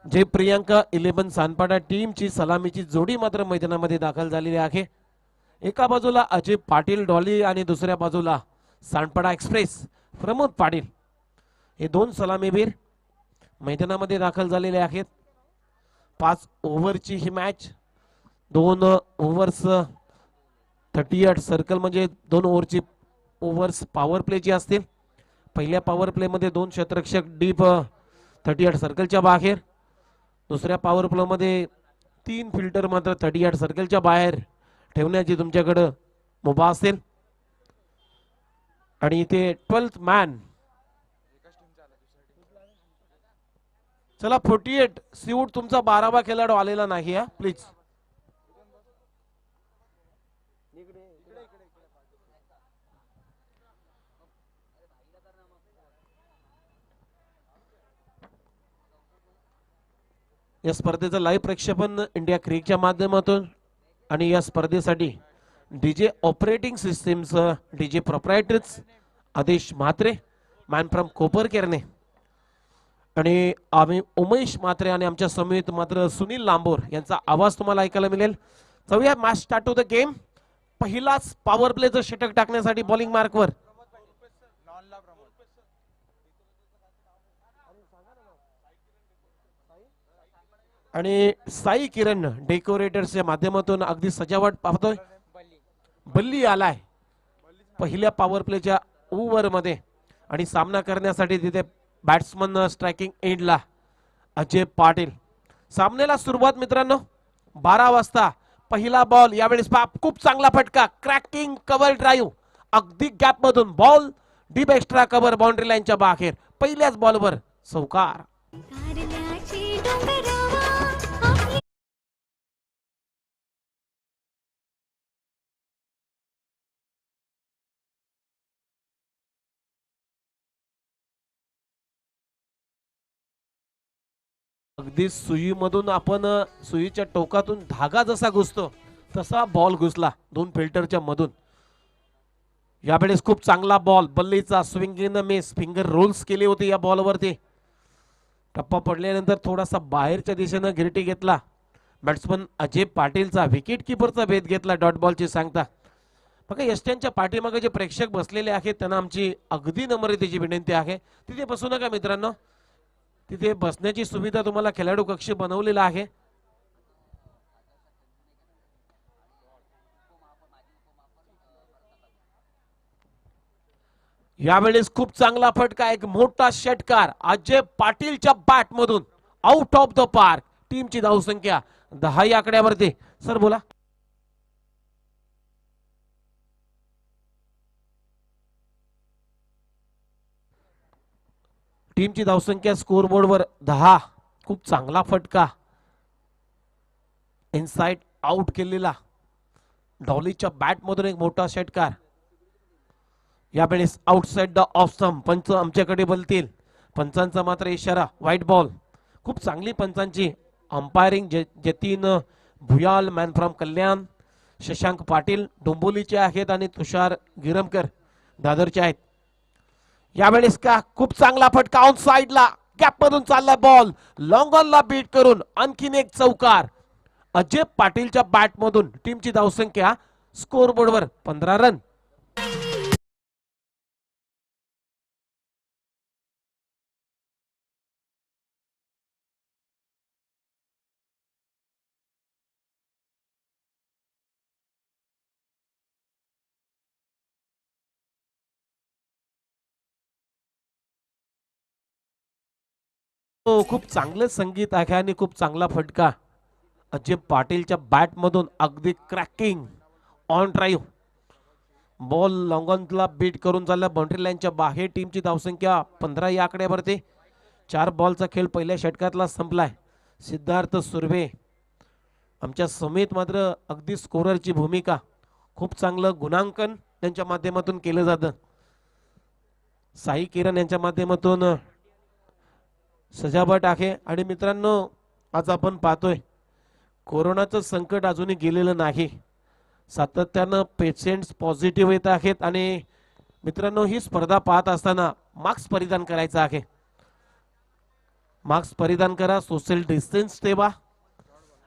जे प्रियांका 11 सानपाडा टीमची सलामीची जोडी मात्र मैदानामध्ये दाखल झालेली आहे। एका बाजूला अजय पाटील डॉली आणि दुसऱ्या बाजूला सानपाडा एक्सप्रेस प्रमोद पाटील हे दोन सलामीवीर मैदानामध्ये दाखल झालेले आहेत। 5 ओव्हरची ही मॅच 2 ओव्हर्स 38 सर्कल म्हणजे 2 ओव्हरची ओव्हर्स पॉवर प्लेची असतील। पहिल्या पॉवर प्ले मध्ये 2 क्षेत्ररक्षक डीप 38 सर्कलच्या बाहेर, दुसऱ्या पॉवर प्ले मध्ये 3 फिल्टर मात्र 38 सर्कलच्या बाहेर ठेवण्याची तुमच्याकडे मुभा असेल। आणि इथे 12th मॅन चला 48 सीऊट तुमचा 12वा खेळाडू आलेला नाही हा प्लीज। या स्पर्धेचं लाईव्ह प्रक्षेपण इंडिया क्रिकेटच्या माध्यमातून आणि या स्पर्धेसाठी डीजे ऑपरेटिंग सिस्टीम्स डीजे प्रोप्रायटर्स आदेश म्हात्रे मॅन फ्रॉम कोपरकेरणे आणि आम्ही उमेश म्हात्रे आणि आमच्या समेत मात्र सुनील लांबोर यांचा आवाज तुम्हाला ऐकायला मिळेल। चौया match start to the game. पहिलाच पॉवर प्लेचं षटक टाकण्यासाठी बॉलिंग मार्कवर आणि साई किरण डेकोरेटर्सच्या माध्यमातून अगदी सजावट पाहतोय। बल्ली आलाय पहिल्या पॉवर प्लेच्या ओव्हर मध्ये आणि सामना करण्यासाठी तिथे बॅट्समन स्ट्रायकिंग एंडला अजय पाटील। सामन्याला सुरुवात मित्रांनो 12 वाजता पहिला बॉल। यावेळेस खूप चांगला फटका क्रॅकिंग कव्हर ड्राईव्ह अगदी गॅप मधून ball deep extra cover boundary लाईनच्या बाहेर पहिल्याच बॉलवर चौकार। अगदी सुईमधून आपण सुईच्या टोकातून धागा जसा घुसतो तसा बॉल घुसला 2 फिल्टरच्या मधून। यावेळेस खूप चांगला बॉल बल्लीचा swing in the miss finger rolls केली होती या बॉलवरती। टप्पा पडल्यानंतर थोडासा बाहेरच्या दिशेने गिरटी घेतला बॅट्समन अजय पाटीलचा। विकेट किपरचा भेद घेतला डॉट बॉलची सांगता। बघा यष्ट्यांच्या पाठीमागे जे प्रेक्षक बसलेले आहेत त्यांना आमची अगदी नम्रतेची विनंती आहे तिथे बसू नका मित्रांनो। तिथे बसण्याची सुविधा तुम्हाला खेळाडू कक्ष बनवलेला आहे। यावेळेस खूप चांगला फटका एक मोठा षटकार अजय पाटीलच्या बॅट मधून आउट ऑफ द पार्क। टीमची धावसंख्या 10 या आकड्यावरती। सर बोला। टीमची धावसंख्या स्कोर बोर्डवर 10। खूप चांगला फटका इनसाइड आउट केलेला डॉलीच्या बॅट मधून एक मोठा षटकार। यावेळेस आउटसाइड द ऑफ स्टंप पंच आमच्याकडे बोलतील। पंचांचा मात्र इशारा व्हाईट बॉल। खूप चांगली पंचांची अंपायरिंग जतीन भुयाल मॅन फ्रॉम कल्याण शशांक पाटील डोंबोलीचे आहेत आणि तुषार गिरमकर दादरचे आहेत। यावेळेस का खूप चांगला फटका ऑन साइडला गॅप मधून चालला बॉल लॉंग ऑनला बीट करून आणखीन एक चौकार अजय पाटीलच्या बॅट मधून। टीमची धावसंख्या स्कोर बोर्डवर 15 रन। खूप चांगलं संगीत आहे आणि खूप चांगला फटका अजय पाटीलच्या बॅट मधून अगदी क्रॅकिंग ऑन ड्राईव्ह बॉल लॉंगॉनला बीट करून चालला बाउंड्री लाईनच्या बाहेर। टीमची धावसंख्या 15 या आकड्यावरती। 4 बॉलचा खेळ पहिल्या षटकातला संपलाय। सिद्धार्थ सुर्वे आमच्या समेत मात्र अगदी स्कोररची भूमिका खूप चांगलं गुणांकन त्यांच्या माध्यमातून केलं जातं। साई किरण यांच्या माध्यमातून सजावट आहे। आणि मित्रांनो आज आपण पाहतोय कोरोनाचं संकट अजूनही गेलेलं नाही। सातत्यानं पेशंट्स पॉझिटिव्ह येत आहेत आणि मित्रांनो ही स्पर्धा पाहत असताना मास्क परिधान करायचा आहे। मास्क परिधान करा, सोशल डिस्टन्स ठेवा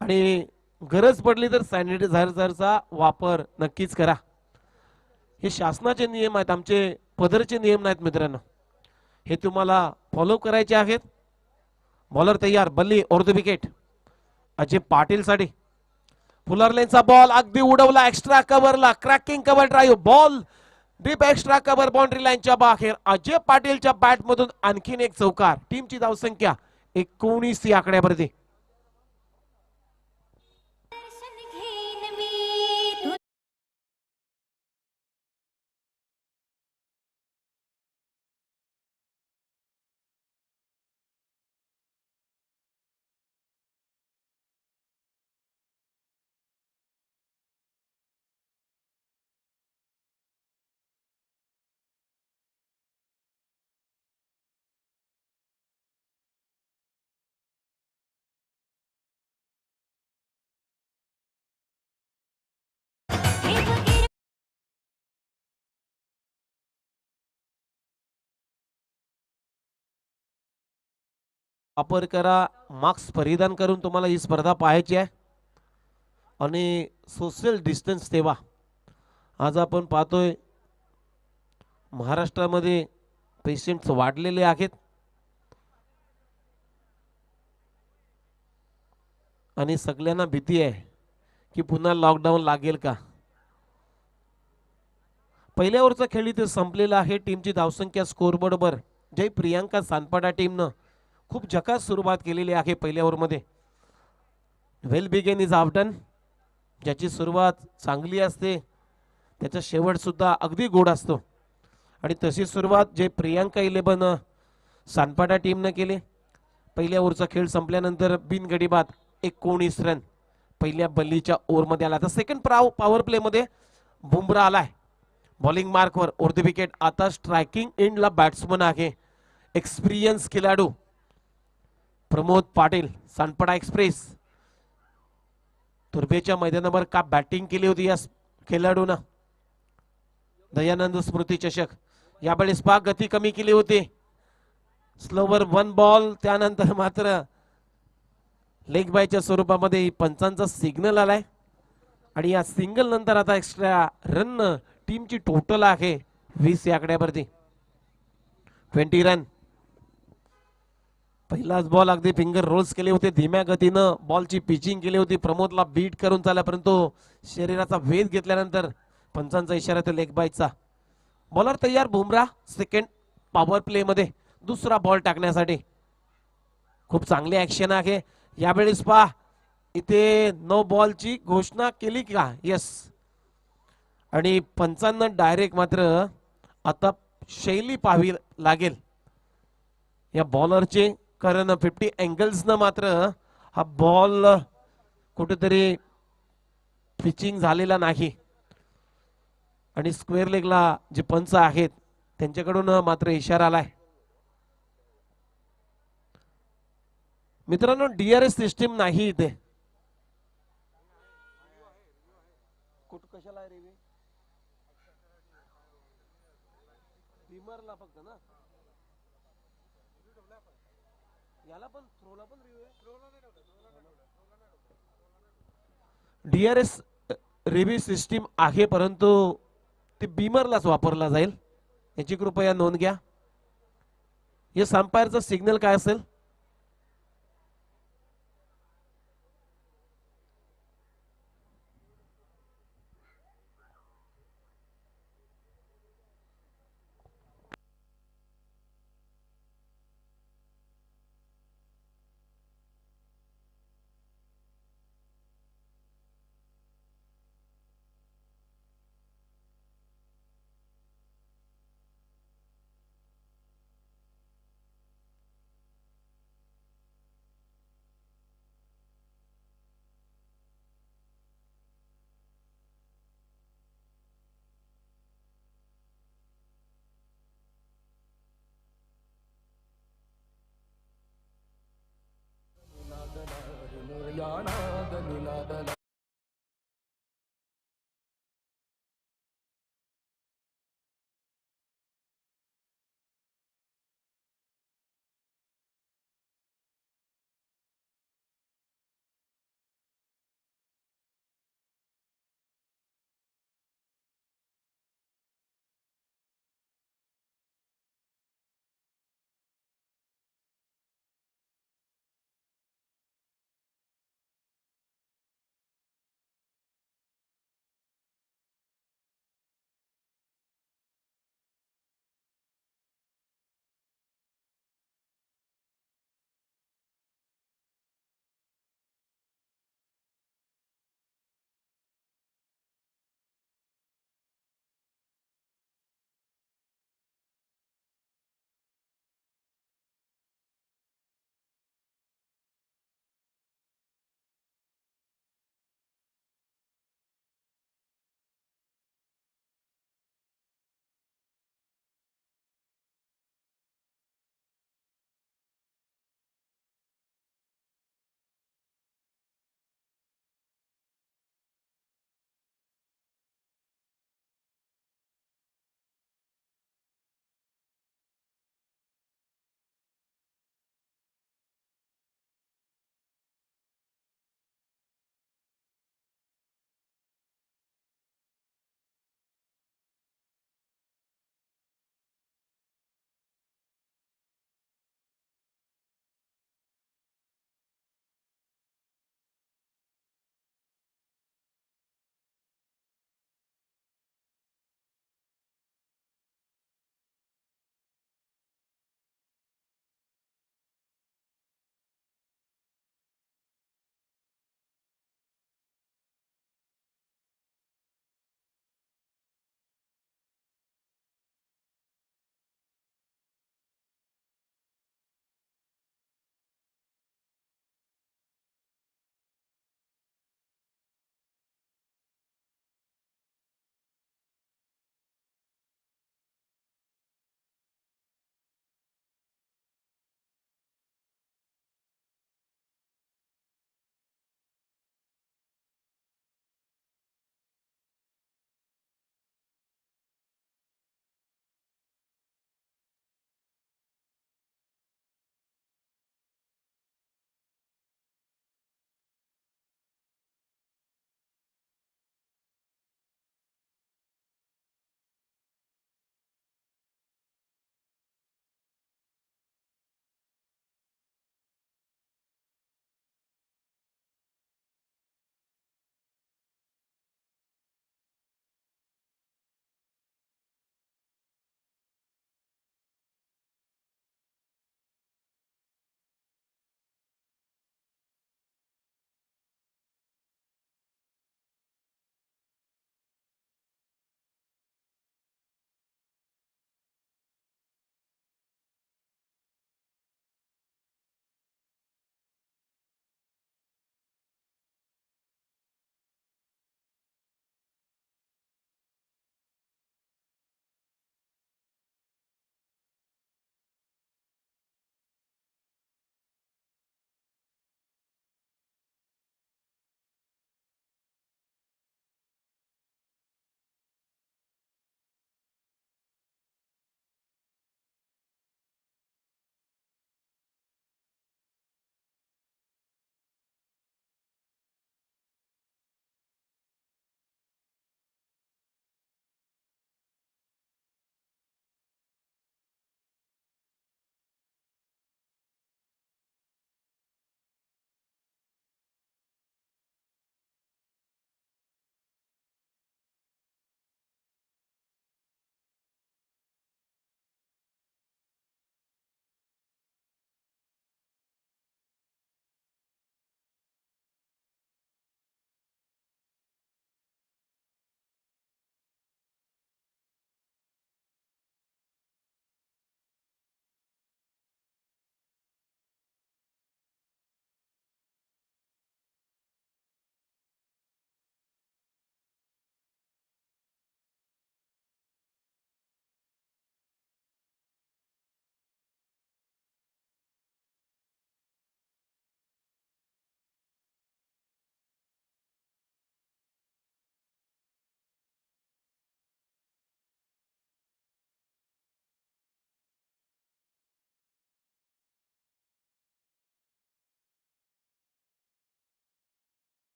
आणि गरज पडली तर सॅनिटायझरचा वापर नक्कीच करा. हे शासनाचे नियम आहेत, आमचे पदरचे नियम नाहीत मित्रांनो. हे तुम्हाला फॉलो करायचे आहेत. बॉलर तयार, Balli over the wicket. Ajay Patil साठी फुलर लेनचा बॉल अगदी उडवला एक्स्ट्रा कव्हरला, cracking cover drive ball deep extra cover boundary लाईनच्या बाहेर. अजय पाटीलच्या बॅट मधून आणखीन एक चौकार. टीमची धावसंख्या 19 या आकड्यावरती. वापर करा, मास्क परिधान करून तुम्हाला ही स्पर्धा पाहायची आहे आणि सोशल डिस्टन्स ठेवा. आज आपण पाहतोय महाराष्ट्रामध्ये पेशंट्स वाढलेले आहेत आणि सगळ्यांना भीती आहे की पुन्हा लॉकडाऊन लागेल का. पहिल्या ओव्हरचा खेळ इथे संपलेला आहे. टीमची धावसंख्या स्कोरबोर्डवर जय प्रियांका सानपाडा टीमनं खूप झकास सुरुवात केलेली आहे पहिल्या ओव्हरमध्ये. वेल बिगेन इज आफ्टन. ज्याची सुरुवात चांगली असते त्याचा शेवट सुद्धा अगदी गोड असतो आणि तशी सुरुवात जे प्रियांका 11 सानपाडा टीमनं केली. पहिल्या ओव्हरचा खेळ संपल्यानंतर बिनगडी बाद 19 रन पहिल्या बल्लीच्या ओव्हरमध्ये आला. आता सेकंड पॉवर प्ले मध्ये बुमरा आलाय बॉलिंग मार्कवर ओर द विकेट. आता स्ट्रायकिंग एंडला बॅट्समन आहे एक्सपिरियन्स खेळाडू प्रमोद पाटील सानपाडा एक्सप्रेस. तुर्भेच्या मैदानावर का बॅटिंग केली होती या खेळाडूनं. दयानंद स्मृती चषक यावेळेस पाक गती कमी केली होती. स्लोवर 1 बॉल त्यानंतर मात्र लेग बायच्या स्वरूपामध्ये पंचांचा सिग्नल आलाय आणि या सिंगल नंतर आता एक्स्ट्रा रन टीमची टोटल आहे 20 या आकड्यावरती. 20 रन. पहिलाच बॉल अगदी फिंगर रोल्स केले होते, धीम्या गतीनं बॉलची पिचिंग केली होती. प्रमोदला बीट करून चालला परंतु शरीराचा वेध घेतल्यानंतर पंचांचा इशारा तो लेग बायचा. बॉलर तयार बुमरा सेकंड पॉवर प्ले मध्ये दुसरा बॉल टाकण्यासाठी. खूप चांगली ऍक्शन आहे यावेळेस. पहा इथे नो बॉलची घोषणा केली का. यस. आणि पंचांना डायरेक्ट मात्र आता शैली पाहावी लागेल या बॉलरचे, कारण 50 अँगल्स न मात्र हा बॉल कुठेतरी पिचिंग झालेला नाही आणि स्क्वेअर लेगला जे पंच आहेत त्यांच्याकडून मात्र इशारा आलाय. मित्रांनो DRS सिस्टीम नाही इथे. कशाला रे बीमरला फक्त ना, याला पण थ्रोला पण DRS रिव्ह्यू सिस्टीम आहे परंतु ते बीमरलाच वापरला जाईल याची कृपया नोंद घ्या. या संपायरचा सिग्नल काय असेल.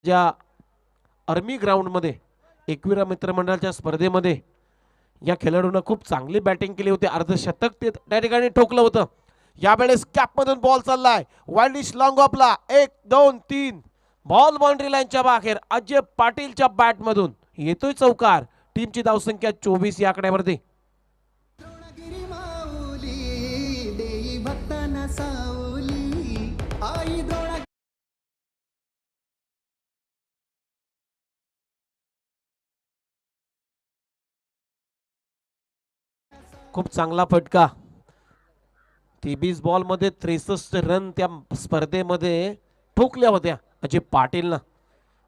ज्या आर्मी ग्राउंड मध्ये एकविरा मित्रमंडळाच्या स्पर्धेमध्ये या खेळाडूंना खूप चांगली बॅटिंग केली होती, अर्धशतक ते त्या ठिकाणी ठोकलं होतं. यावेळेस कॅप मधून बॉल चाललाय वाईल्डिश लॉंग ऑफला, 1-2-3 बॉल बाउंड्री लाईनच्या बाहेर. अजय पाटीलच्या बॅट मधून येतोय चौकार. टीमची धावसंख्या 24 या आकड्यावरती. खूप चांगला फटका. 23 बॉल मध्ये 63 रन त्या स्पर्धेमध्ये ठोकल्या होत्या अजय पाटीलनं.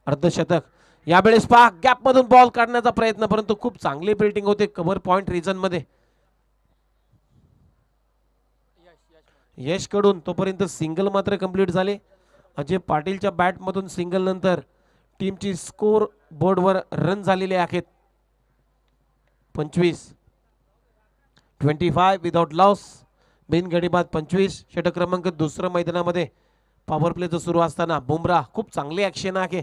अर्धशतक. यावेळेस पहा गॅप मधून बॉल काढण्याचा प्रयत्न, परंतु खूप चांगली फिल्डिंग होते कव्हर पॉइंट रिजन मध्ये. यश कडून तोपर्यंत सिंगल मात्र कंप्लीट झाले. अजय पाटीलच्या बॅट मधून सिंगल नंतर टीमची स्कोर बोर्डवर रन झालेले आहेत 25. 25 विदाउट लॉस. बिनगडी बाद 25. षटक क्रमांक दुसरं मैदानामध्ये पॉवर प्लेचं सुरू असताना बुमराह खूप चांगली ऍक्शन आहे.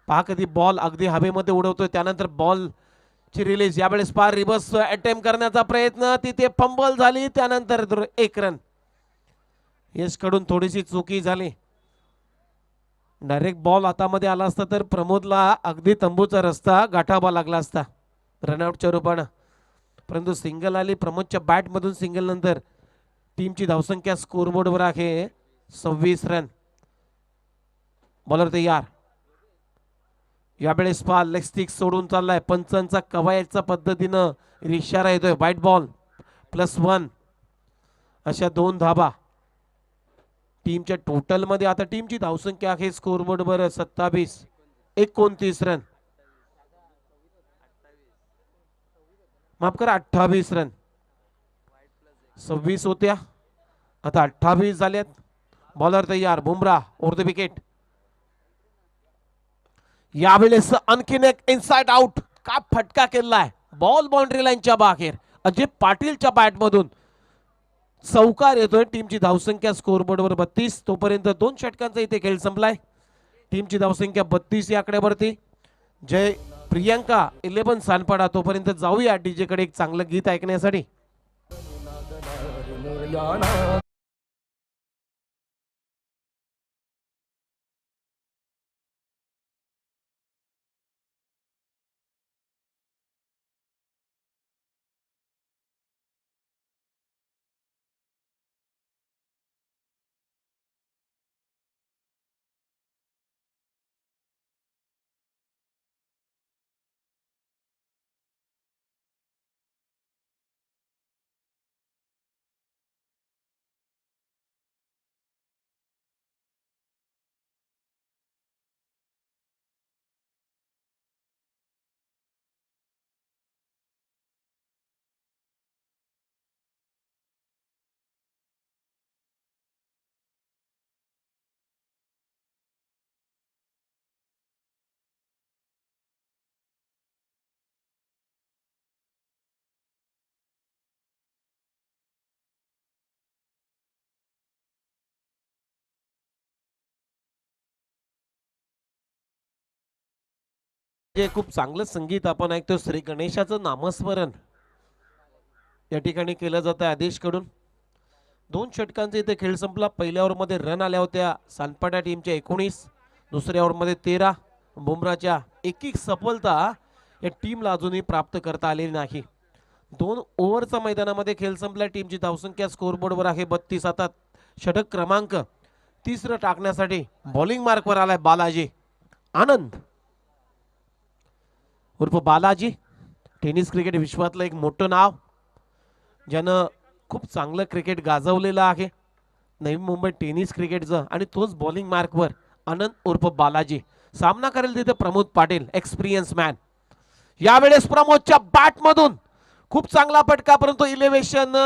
पहा कधी बॉल अगदी हवेमध्ये उडवतोय, त्यानंतर बॉल ची रिलीज. यावेळेस पहा रिव्हर्स अटेम्प्ट करण्याचा प्रयत्न, तिथे फंबल झाली, त्यानंतर 1 रन. यश कडून थोडीशी चुकी झाली. डायरेक्ट बॉल हातामध्ये आला असता तर प्रमोदला अगदी तंबूचा रस्ता गाठावा लागला असता रनआउटच्या रूपानं, परंतु सिंगल आली प्रमोदच्या बॅट मधून. सिंगल नंतर टीमची धावसंख्या स्कोरबोर्डवर आहे 26 रन. बॉलर तयार. यावेळेस पहा लेग स्टिक सोडून चाललाय. पंचांचा कवायतच्या पद्धतीनं इशारा येतोय. White ball +1. अशा 2 धाबा टीमच्या टोटल मध्ये. आता टीमची धावसंख्या आहे स्कोरबोर्डवर 27. 29 रन. माफ करा 28 रन. 26 होत्या, आता 28 झाल्यात. बॉलर तयार. Bumrah over the wicket. यावेळेस आणखीन एक इनसाइड आउट. का फटका केलाय बॉल बाउंड्री लाईनच्या बाहेर. अजय पाटीलच्या बॅट मधून चौकार येतोय. टीमची धावसंख्या स्कोरबोर्डवर 32. तोपर्यंत 2 षटकांचा इथे खेळ संपलाय. टीमची धावसंख्या 32 या आकड्यावरती. जय प्रियंका 11 सानपाडा. तोपर्यंत जाऊया डीजे कडे एक चांगलं गीत ऐकण्यासाठी. जे खूप चांगलं संगीत आपण ऐकतो, श्री गणेशाचं नामस्मरण या ठिकाणी केलं जातं आदेश कडून. 2 षटकांचा इथे खेळ संपला. पहिल्या ओव्हरमध्ये रन आल्या होत्या सानपाडा टीमच्या 19. दुसऱ्या ओव्हरमध्ये 13. बुमराच्या एक सफलता या टीमला अजूनही प्राप्त करता आलेली नाही. 2 ओव्हरचा मैदानामध्ये खेळ संपला. टीमची धावसंख्या स्कोरबोर्डवर आहे 32. आता षटक क्रमांक 3 टाकण्यासाठी बॉलिंग मार्कवर आलाय बालाजी आनंद उर्फ बालाजी. टेनिस क्रिकेट विश्वातलं एक मोठं नाव, ज्यानं खूप चांगलं क्रिकेट गाजवलेलं आहे नवी मुंबई टेनिस क्रिकेटचं. आणि तोच बॉलिंग मार्कवर आनंद उर्फ बालाजी. सामना करेल तिथे प्रमोद पाटील एक्सपिरियन्स मॅन. यावेळेस प्रमोदच्या बॅट मधून खूप चांगला फटका, परंतु इलेव्हेशन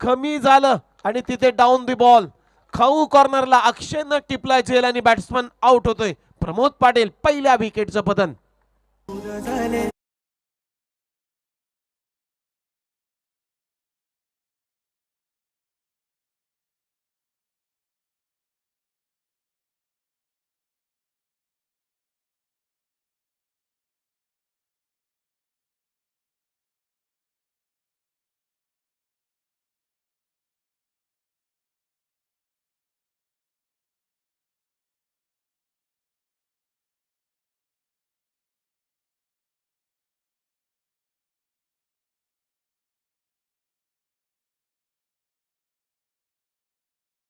कमी झालं आणि तिथे डाऊन दी बॉल. खाऊ कॉर्नरला अक्षयनं टिपला झेल आणि बॅट्समन आउट होतोय. प्रमोद पाटील पहिल्या विकेटचं पतन.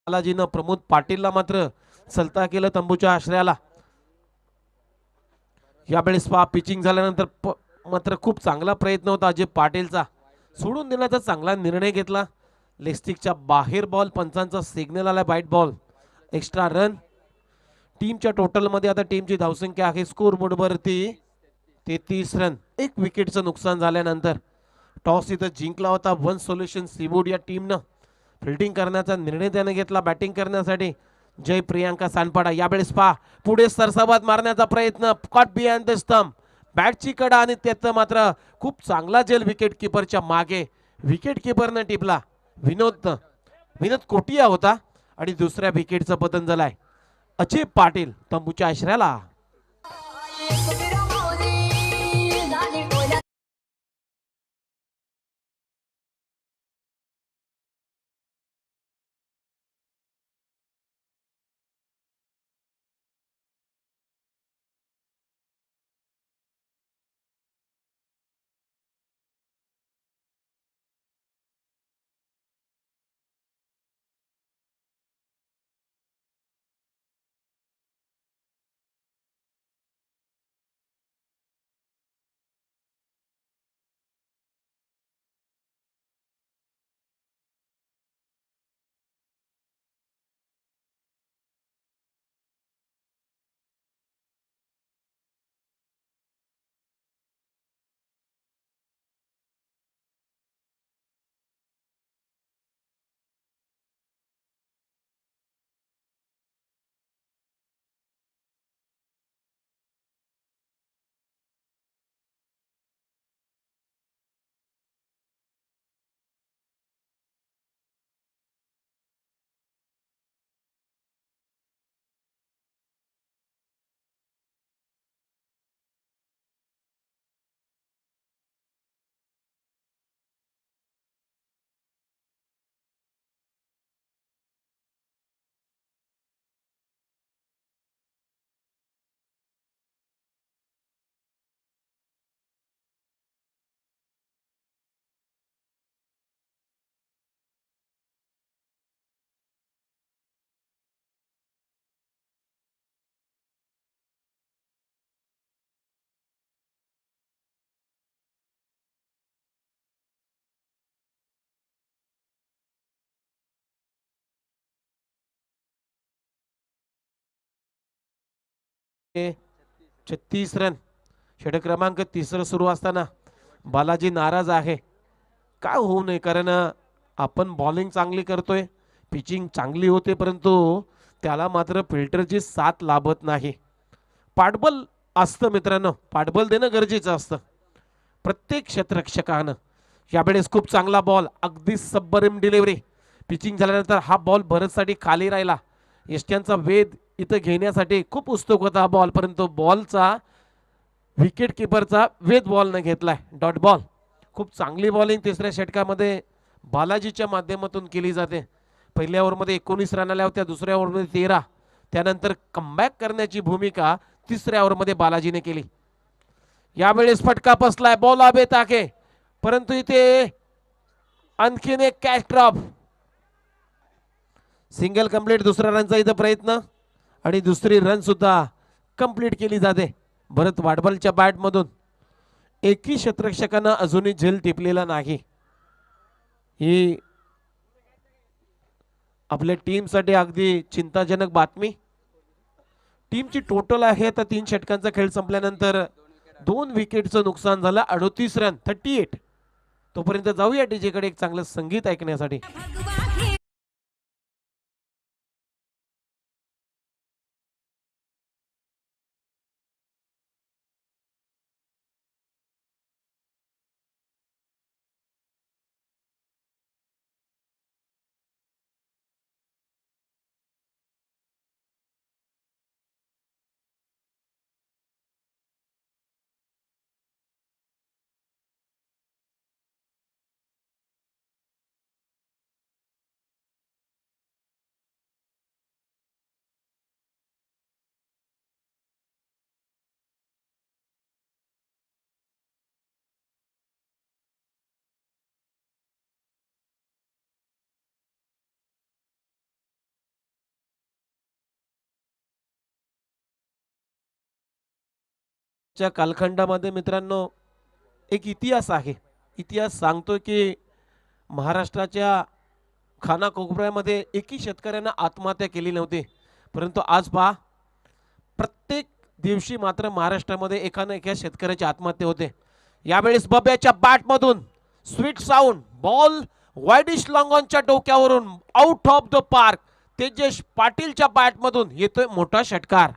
बालाजीनं प्रमोद पाटीलला मात्र चलता केलं तंबूच्या आश्रयाला. यावेळेस पहा पिचिंग झाल्यानंतर मात्र खूप चांगला प्रयत्न होता अजय पाटीलचा, सोडून देण्याचा चांगला निर्णय घेतला. लेस्टिकच्या बाहेर बॉल, पंचांचा सिग्नल आला, बाईट बॉल, एक्स्ट्रा रन. टीमच्या टोटल मध्ये आता टीमची धावसंख्या आहे स्कोर बोर्डवरती 33 रन. एक विकेटचं नुकसान झाल्यानंतर टॉस इथं जिंकला होता वन सोल्युशन सीवूड या टीमनं. फिल्डिंग करण्याचा निर्णय त्याने घेतला बॅटिंग करण्यासाठी. जय प्रियांका सानपाडा यावेळेस पहा पुढे सरसाबाद मारण्याचा प्रयत्न, कॉट बिहाइंड द स्टंप, बॅटची कडा आणि त्याचं मात्र खूप चांगला जेल विकेट किपरच्या मागे. विकेट किपरनं टिपला विनोद कोटिया होता आणि दुसऱ्या विकेटचं पतन झालंय. अजय पाटील तंबूच्या आश्रयाला. हे 36 रन. षटक क्रमांक तिसरं सुरू असताना बालाजी नाराज आहे. काय होऊ नये, कारण आपण बॉलिंग चांगली करतोय, पिचिंग चांगली होते, परंतु त्याला मात्र फिल्टरची साथ लाभत नाही. पाठबल असतं मित्रांनो, पाठबल देणं गरजेचं असतं प्रत्येक क्षेत्ररक्षकानं. यावेळेस खूप चांगला बॉल, अगदी सबबरीम डिलिव्हरी. पिचिंग झाल्यानंतर हा बॉल भरतसाठी खाली राहिला. यष्ट्यांचा वेध इथं घेण्यासाठी खूप उत्सुक होता हा बॉल, परंतु बॉलचा विकेट किपरचा वेध बॉल न घेतलाय, डॉट बॉल. खूप चांगली बॉलिंग तिसऱ्या षटकामध्ये बालाजीच्या माध्यमातून केली जाते. पहिल्या ओव्हरमध्ये 19 रन आल्या होत्या, दुसऱ्या ओव्हरमध्ये 13. त्यानंतर कमबॅक करण्याची भूमिका तिसऱ्या ओव्हरमध्ये बालाजीने केली. यावेळेस फटका बसलाय, बॉल आबेत आहे, परंतु इथे आणखीन एक कॅच ड्रॉप. सिंगल कंप्लीट, दुसऱ्या रनचा इथं प्रयत्न आणि दुसरी रन सुद्धा कंप्लीट केली जाते भरत वाडबलच्या बॅट मधून. एकही क्षेत्ररक्षकांना अजूनही झेल टिपलेला नाही. ही आपल्या टीमसाठी अगदी चिंताजनक बातमी. टीमची टोटल आहे तर 3 षटकांचा खेळ संपल्यानंतर 2 विकेटचं नुकसान झालं, 38 रन, 38. तोपर्यंत जाऊया डीजेकडे एक चांगलं संगीत ऐकण्यासाठी. च्या कालखंडामध्ये मित्रांनो एक इतिहास आहे. इतिहास सांगतो की महाराष्ट्राच्या खानाकोपऱ्यामध्ये एकही शेतकऱ्यानं आत्महत्या केली नव्हती. परंतु आज पहा, प्रत्येक दिवशी मात्र महाराष्ट्रामध्ये एका ना एका शेतकऱ्याची आत्महत्या होते. यावेळेस बब्याच्या बॅटमधून स्वीट साऊंड बॉल वाईडिश लॉंगॉनच्या डोक्यावरून out of the park. Tejesh पाटीलच्या बॅटमधून येतोय मोठा षटकार.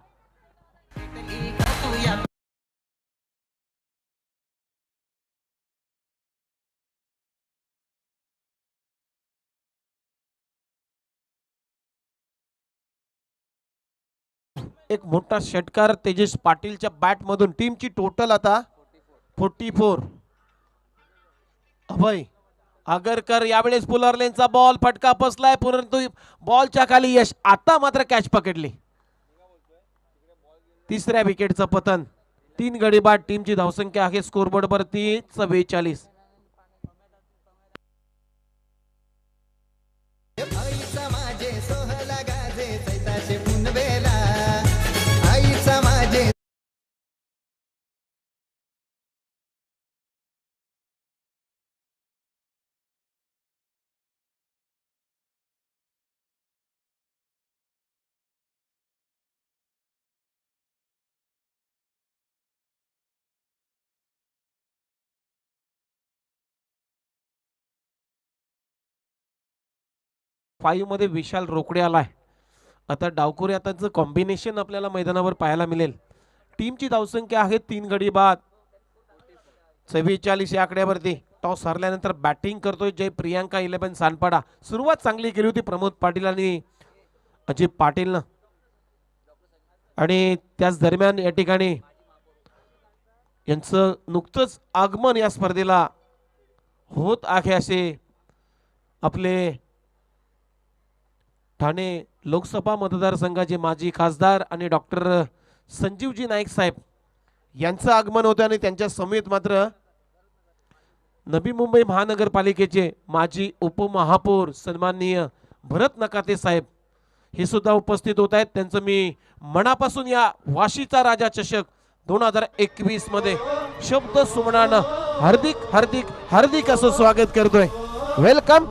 एक मोठा षटकार तेजेश पाटीलच्या बॅटमधून. टीमची टोटल आता 44. अभय आगरकर यावेळेस पुलर लेनचा बॉल फटका बसलाय, परंतु बॉलच्या खाली यश. आता मात्र कॅच पकडली. तिसऱ्या विकेटचं पतन. 3 गडी बाद. टीमची धावसंख्या आहे स्कोरबोर्ड वरती 44. फाईव्ह मध्ये विशाल रोकडे आलाय. आता डावखुरे हातांचं कॉम्बिनेशन आपल्याला मैदानावर पाहायला मिळेल. टीमची धावसंख्या आहे 3 गडी बाद. 44 या आकड्यावरती. टॉस हरल्यानंतर बॅटिंग करतोय जय प्रियांका 11 सानपाडा. सुरुवात चांगली केली होती प्रमोद पाटील आणि अजय पाटीलनं, आणि त्याच दरम्यान या ठिकाणी यांचं नुकतंच आगमन या स्पर्धेला होत आहे असे आपले ठाणे लोकसभा मतदारसंघाचे माजी खासदार आणि डॉक्टर संजीवजी नाईक साहेब यांचं आगमन होतं. आणि त्यांच्या समेत मात्र नवी मुंबई महानगरपालिकेचे माजी उपमहापौर सन्माननीय भरत नकाते साहेब हे सुद्धा उपस्थित होत आहेत. त्यांचं मी मनापासून या वाशीचा राजा चषक 2021 मध्ये शब्द सुमनानं हार्दिक हार्दिक हार्दिक असं स्वागत करतोय. वेलकम,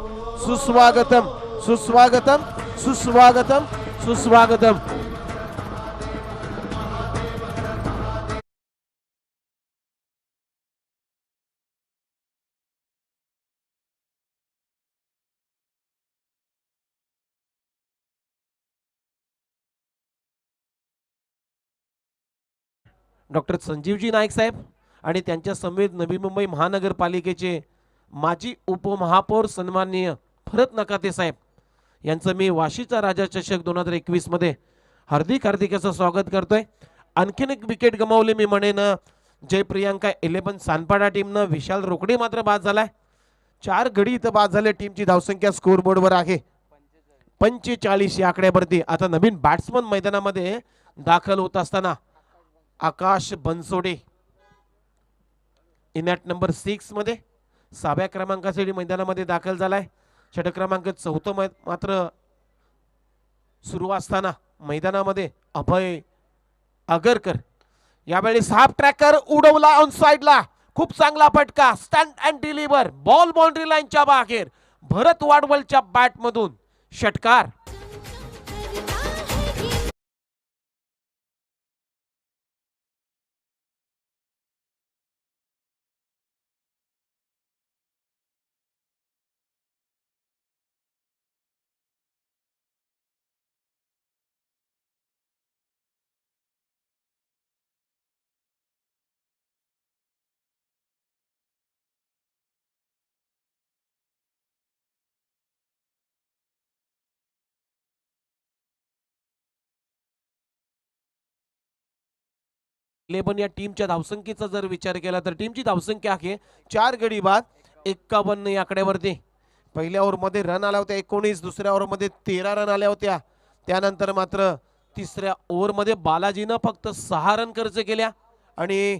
सुस्वागतम सुस्वागतम सुस्वागतम सुस्वागतम. डॉक्टर संजीवजी नाईक साहेब आणि त्यांच्या समेत नवी मुंबई महानगरपालिकेचे माजी उपमहापौर सन्माननीय भरत नकाते साहेब यांचं मी वाशीचा राजा चषक 2021 मध्ये हार्दिक हार्दिक असं स्वागत करतोय. आणखीन एक विकेट गमावले मी म्हणेन जय प्रियांका 11 सानपाडा टीमनं. विशाल रोकडे मात्र बाद झालाय. 4 गडी इथं बाद झाले. टीमची धावसंख्या स्कोरबोर्डवर आहे 45 या आकड्यावरती. आता नवीन बॅट्समन मैदानामध्ये दाखल होत असताना आकाश बनसोडे इन ॲट नंबर 6 मध्ये 6व्या क्रमांकासाठी मैदानामध्ये दाखल झालाय. षटक क्रमांक 4 मात्र सुरू असताना मैदानामध्ये अभय आगरकर यावेळी हाफ ट्रॅकर उडवला ऑन साइडला. खूप चांगला फटका. Stunt and deliver. Ball boundary लाईनच्या बाहेर. भरत वाडवलच्या बॅटमधून षटकार. लेबन या टीमच्या धावसंख्येचा जर विचार केला तर टीमची धावसंख्या आहे 4 गडी बाद 51 या आकड्यावरती. पहिल्या ओव्हरमध्ये रन आल्या होत्या 19. दुसऱ्या ओव्हरमध्ये 13 रन आल्या होत्या. त्यानंतर मात्र तिसऱ्या ओव्हरमध्ये बालाजीनं फक्त 6 रन खर्च केल्या आणि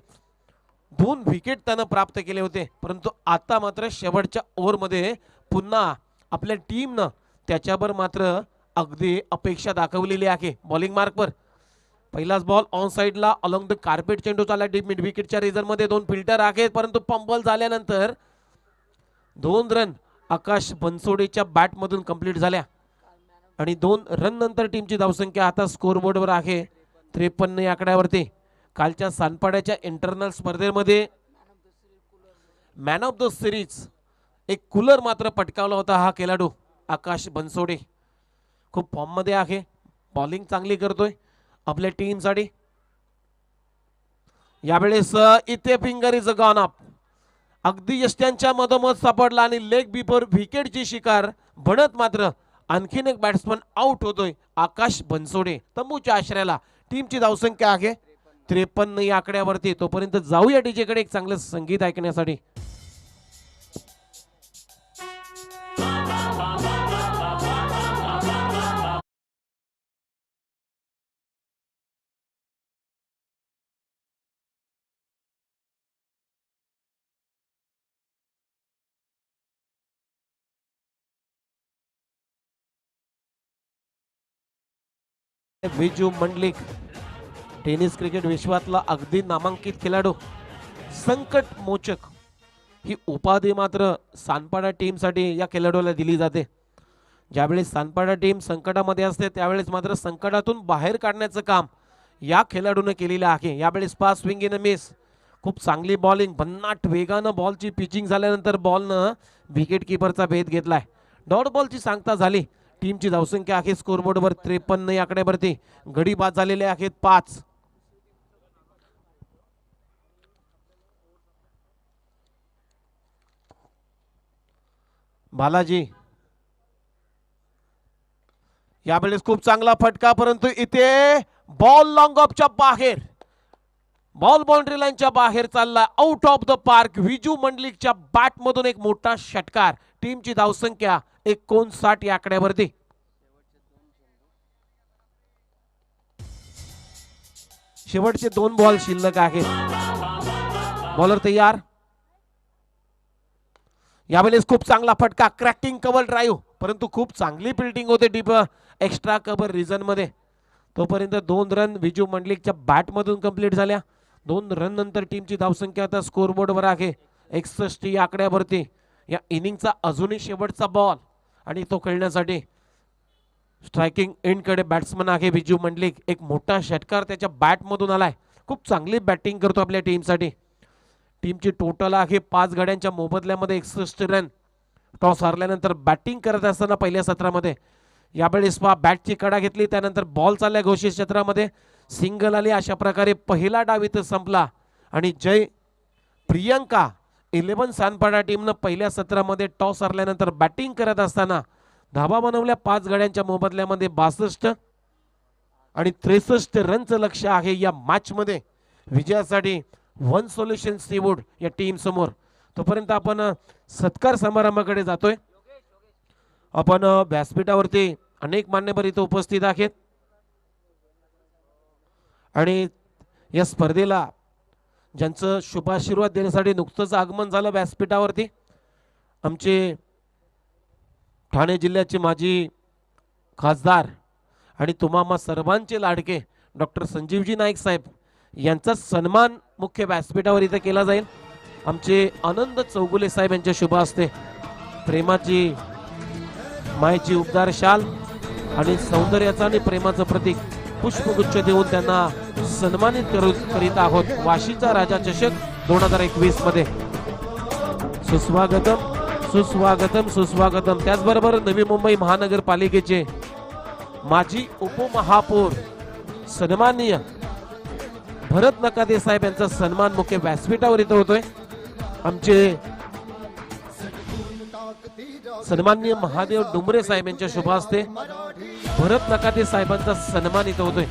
2 विकेट त्यानं प्राप्त केले होते. परंतु आता मात्र शेवटच्या ओव्हरमध्ये पुन्हा आपल्या टीमनं त्याच्यावर मात्र अगदी अपेक्षा दाखवलेली आहे. बॉलिंग मार्कवर पहिलाच बॉल ऑन साइडला अलॉंग द कार्पेट चेंडू चालला डीप मिड विकेटच्या रिझन मध्ये 2 फिल्टर आहेत, परंतु पंबल झाल्यानंतर 2 रन आकाश बनसोडेच्या बॅट मधून कंप्लीट झाल्या आणि 2 रन नंतर टीमची धावसंख्या आता स्कोरबोर्डवर आहे 53 या आकड्यावरती. कालच्या सानपाड्याच्या इंटरनल स्पर्धेमध्ये मॅन ऑफ द सिरीज एक कूलर मात्र पटकावला होता हा खेळाडू आकाश बनसोडे. खूप फॉर्म मध्ये आहे, बॉलिंग चांगली करतोय आपल्या टीमसाठी. यावेळेस इथे फिंगर इज गॉन अप, अगदी यष्ट्यांच्या मधोमध सापडला आणि लेग बिफोर विकेटची शिकार बनत मात्र आणखीन एक बॅट्समन आउट होतोय आकाश बनसोडे. तंबूच्या आश्रयाला टीमची धावसंख्या आहे 53 या आकड्यावरती. तोपर्यंत जाऊया डीजे कडे एक चांगलं संगीत ऐकण्यासाठी. विजू मंडलिक टेनिस क्रिकेट विश्वातला अगदी नामांकित खेळाडू, संकट मोचक ही उपाधी मात्र सानपाडा टीमसाठी या खेळाडूला दिली जाते. ज्यावेळेस सानपाडा टीम संकटामध्ये असते त्यावेळेस मात्र संकटातून बाहेर काढण्याचं काम या खेळाडूने केलेलं आहे. यावेळेस पास स्विंग इन मिस, खूप चांगली बॉलिंग, भन्नाट वेगानं बॉलची पिचिंग झाल्यानंतर बॉलनं विकेट किपरचा भेद घेतलाय. डॉट बॉलची सांगता झाली. टीमची धावसंख्या आहे स्कोरबोर्डवर 53 या आकड्यावरती. गडी बाद झालेले आहेत 5. बालाजी यावेळेस खूप चांगला फटका, परंतु इथे बॉल लॉंग ऑफच्या बाहेर, बॉल बाउंड्री लाईनच्या बाहेर चालला, out of the park. Viju मंडलिकच्या बॅट मधून एक मोठा षटकार. टीमची धावसंख्या 59 या आकड्यावरती. शेवटचे 2 बॉल शिल्लक आहेत. बॉलर तयार. यावेळेस खूप चांगला फटका, क्रॅकिंग कव्हर ड्राईव्ह, परंतु खूप चांगली फिल्डिंग होते डीप एक्स्ट्रा कव्हर रिजन मध्ये. तोपर्यंत 2 रन विजू मंडलिकच्या बॅट मधून कंप्लीट झाल्या. 2 रन नंतर टीमची धावसंख्या आता स्कोरबोर्डवर आहे 61 या आकड्यावरती. या इनिंगचा अजूनही शेवटचा बॉल आणि तो खेळण्यासाठी स्ट्रायकिंग एंड कडे बॅट्समन आहे विजू मंडलिक. एक मोठा षटकार त्याच्या बॅट मधून आलाय. खूप चांगली बॅटिंग करतो आपल्या टीमसाठी. टीमची टोटल आहे 5 गड्यांच्या मोबदल्यामध्ये 61 रन. टॉस हारल्यानंतर बॅटिंग करत असताना पहिल्या सत्रामध्ये यावेळेस बॅटची कडा घेतली, त्यानंतर बॉल चालल्या घोषित क्षेत्रामध्ये, सिंगल आली. अशा प्रकारे पहिला डाव इथं संपला आणि जय प्रियंका 11 सानपाडा टीमनं पहिल्या सत्रामध्ये टॉस हारल्यानंतर बॅटिंग करत असताना धाबा बनवल्या 5 गड्यांच्या मोबदल्यामध्ये 62 आणि 63 रनचं लक्ष आहे या मॅच मध्ये विजयासाठी वन सोल्युशन सीवूड या टीम समोर. तोपर्यंत आपण सत्कार समारंभाकडे जातोय. आपण व्यासपीठावरती अनेक मान्यवर इथे उपस्थित आहेत आणि या स्पर्धेला ज्यांचं शुभाशीर्वाद देण्यासाठी नुकतंच आगमन झालं व्यासपीठावरती, आमचे ठाणे जिल्ह्याचे माजी खासदार आणि तुम्हा सर्वांचे लाडके डॉक्टर संजीवजी नाईक साहेब यांचा सन्मान मुख्य व्यासपीठावर इथे केला जाईल. आमचे आनंद चौगुले साहेब यांच्या शुभ हस्ते प्रेमाची मायेची उबदार शाल आणि सौंदर्याचा आणि प्रेमाचं प्रतीक पुष्पगुच्छ देऊन त्यांना सन्मानित करीत आहोत. वाशीचा राजा चषक 2021 मध्ये सुस्वागतम सुस्वागतम सुस्वागतम. त्याचबरोबर नवी मुंबई महानगरपालिकेचे माजी उपमहापौर सन्माननीय भरत नकाते साहेब यांचा सन्मान मुख्य व्यासपीठावर इथं होतोय. आमचे सन्माननीय महादेव डुमरे साहेब यांच्या शुभ हस्ते भरत नकाते साहेबांचा सन्मान इथं होतोय.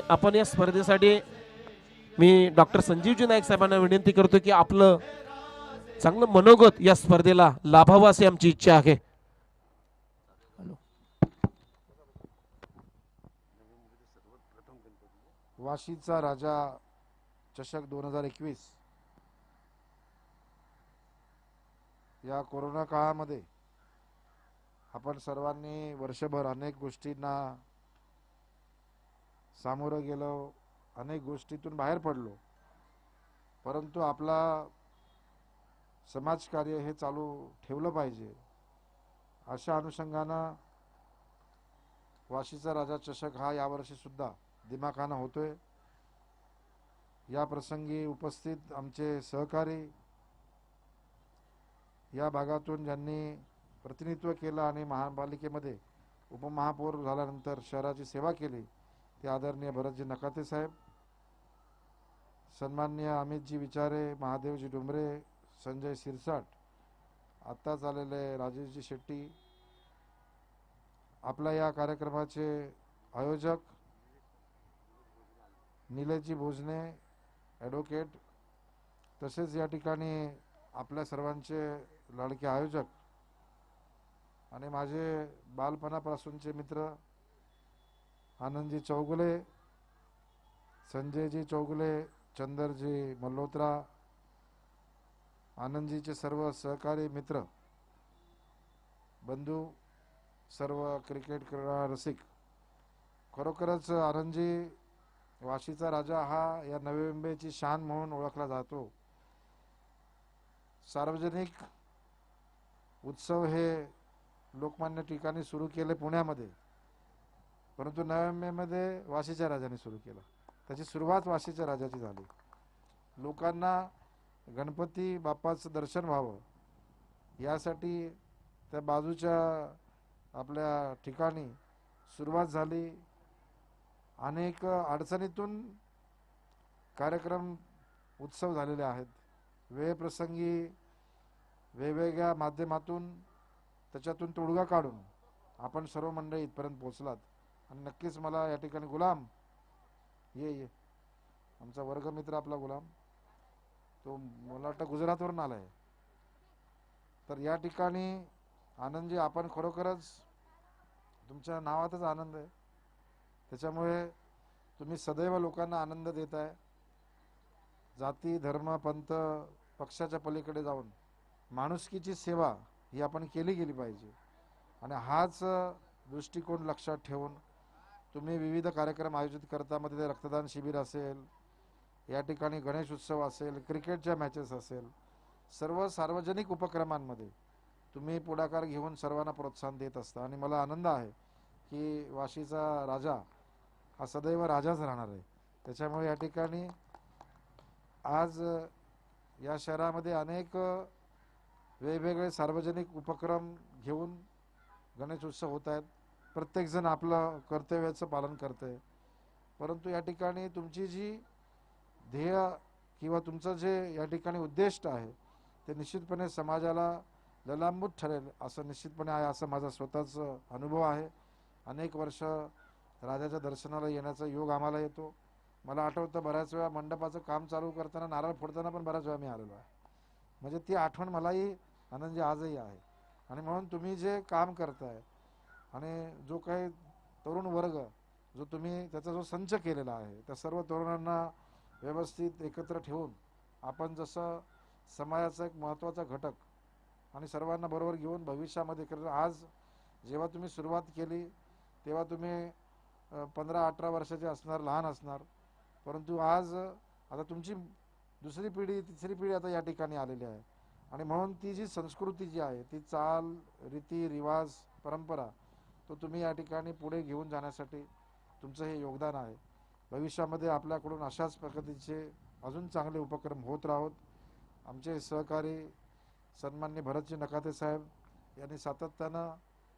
आपण या स्पर्धेसाठी मी डॉक्टर संजीवजी नाईक साहेबांना विनंती करतो की आपलं चांगलं मनोगत या स्पर्धेला लाभावं अशी आमची इच्छा आहे. वाशीचा राजा चषक 2021 या कोरोना काळामध्ये आपण सर्वांनी वर्षभर अनेक गोष्टींना सामोरं गेलो, अनेक गोष्टीतून बाहेर पडलो, परंतु आपला समाजकार्य हे चालू ठेवलं पाहिजे. अशा अनुषंगानं वाशीचा राजा चषक हा यावर्षी सुद्धा दिमाखाना होतोय. या प्रसंगी उपस्थित आमचे सहकारी, या भागातून ज्यांनी प्रतिनिधित्व केलं आणि महापालिकेमध्ये उपमहापौर झाल्यानंतर शहराची सेवा केली ते आदरणीय भरतजी नकाते साहेब, सन्माननीय अमितजी विचारे, महादेवजी डुमरे, संजय सिरसाट, आत्ताच आलेले राजेशजी शेट्टी, आपल्या या कार्यक्रमाचे आयोजक निलेशजी भोजने ॲडव्होकेट, तसेच या ठिकाणी आपल्या सर्वांचे लाडके आयोजक आणि माझे बालपणापासूनचे मित्र आनंदजी चौगुले, संजयजी चौगुले, चंदरजी मल्होत्रा, आनंदजीचे सर्व सहकारी मित्र बंधू, सर्व क्रिकेट क्रीडा रसिक, खरोखरच आनंदजी वाशीचा राजा हा या नवी मुंबईची शान म्हणून ओळखला जातो. सार्वजनिक उत्सव हे लोकमान्य ठिकाणी सुरू केले पुण्यामध्ये, परंतु नवी मुंबईमध्ये वाशीच्या राजाने सुरू केलं. त्याची सुरुवात वाशीच्या राजाची झाली. लोकांना गणपती बाप्पाचं दर्शन व्हावं यासाठी त्या बाजूच्या आपल्या ठिकाणी सुरुवात झाली. अनेक अडचणीतून कार्यक्रम उत्सव झालेले आहेत. वेळप्रसंगी वेगवेगळ्या माध्यमातून त्याच्यातून तोडगा काढून आपण सर्व मंडळी इथपर्यंत पोहोचलात. आणि नक्कीच मला या ठिकाणी गुलाम ये आमचा वर्गमित्र आपला गुलाम, तो मला वाटतं गुजरातवरून आला आहे. तर या ठिकाणी आनंदजी, आपण खरोखरच तुमच्या नावातच आनंद आहे, त्याच्यामुळे तुम्ही सदैव लोकांना आनंद देताय. जाती धर्म पंथ पक्षाच्या पलीकडे जाऊन माणुसकीची सेवा ही आपण केली गेली पाहिजे. आणि हाच दृष्टिकोन लक्षात ठेवून तुम्ही विविध कार्यक्रम आयोजित करता. मध्ये ते रक्तदान शिबिर असेल, या ठिकाणी गणेश उत्सव असेल, क्रिकेटच्या मॅचेस असेल, सर्व सार्वजनिक उपक्रमांमध्ये तुम्ही पुढाकार घेऊन सर्वांना प्रोत्साहन देत असता. आणि मला आनंद आहे की वाशीचा राजा हा सदैव राजाच राहणार आहे. त्याच्यामुळे या ठिकाणी आज या शहरामध्ये अनेक वेगवेगळे सार्वजनिक उपक्रम घेऊन गणेश उत्सव होत आहेत. प्रत्येकजण आपलं कर्तव्याचं पालन करतं आहे, परंतु या ठिकाणी तुमची जी ध्येय किंवा तुमचं जे या ठिकाणी उद्दिष्ट आहे ते निश्चितपणे समाजाला ललांबूत ठरेल असं निश्चितपणे आहे, असं माझा स्वतःचा अनुभव आहे. अनेक वर्ष राजाच्या दर्शनाला येण्याचा योग आम्हाला येतो. मला आठवतं बऱ्याच वेळा मंडपाचं काम चालू करताना नारळ फोडताना पण बऱ्याच वेळा मी आलेलो आहे. म्हणजे ती आठवण मलाही आनंदजी आजही आहे. आणि म्हणून तुम्ही जे काम करताय आणि जो काही तरुण वर्ग जो तुम्ही त्याचा जो संच केलेला आहे, त्या सर्व तरुणांना व्यवस्थित एकत्र ठेवून आपण जसं समाजाचा एक महत्त्वाचा घटक आणि सर्वांना बरोबर घेऊन भविष्यामध्ये करतो. आज जेव्हा तुम्ही सुरुवात केली तेव्हा तुम्ही 15-18 वर्षाचे असणार, लहान असणार, परंतु आज आता तुमची दुसरी पिढी तिसरी पिढी आता या ठिकाणी आलेली आहे. आणि म्हणून ती जी संस्कृती जी आहे, ती चाल रीती रिवाज परंपरा, तो तुम्ही या ठिकाणी पुढे घेऊन जाण्यासाठी तुमचं हे योगदान आहे. भविष्यामध्ये आपल्याकडून अशाच पद्धतीचे अजून चांगले उपक्रम होत राहोत. आमचे सहकारी सन्माननीय भरतजी नकाते साहेब यांनी सातत्यानं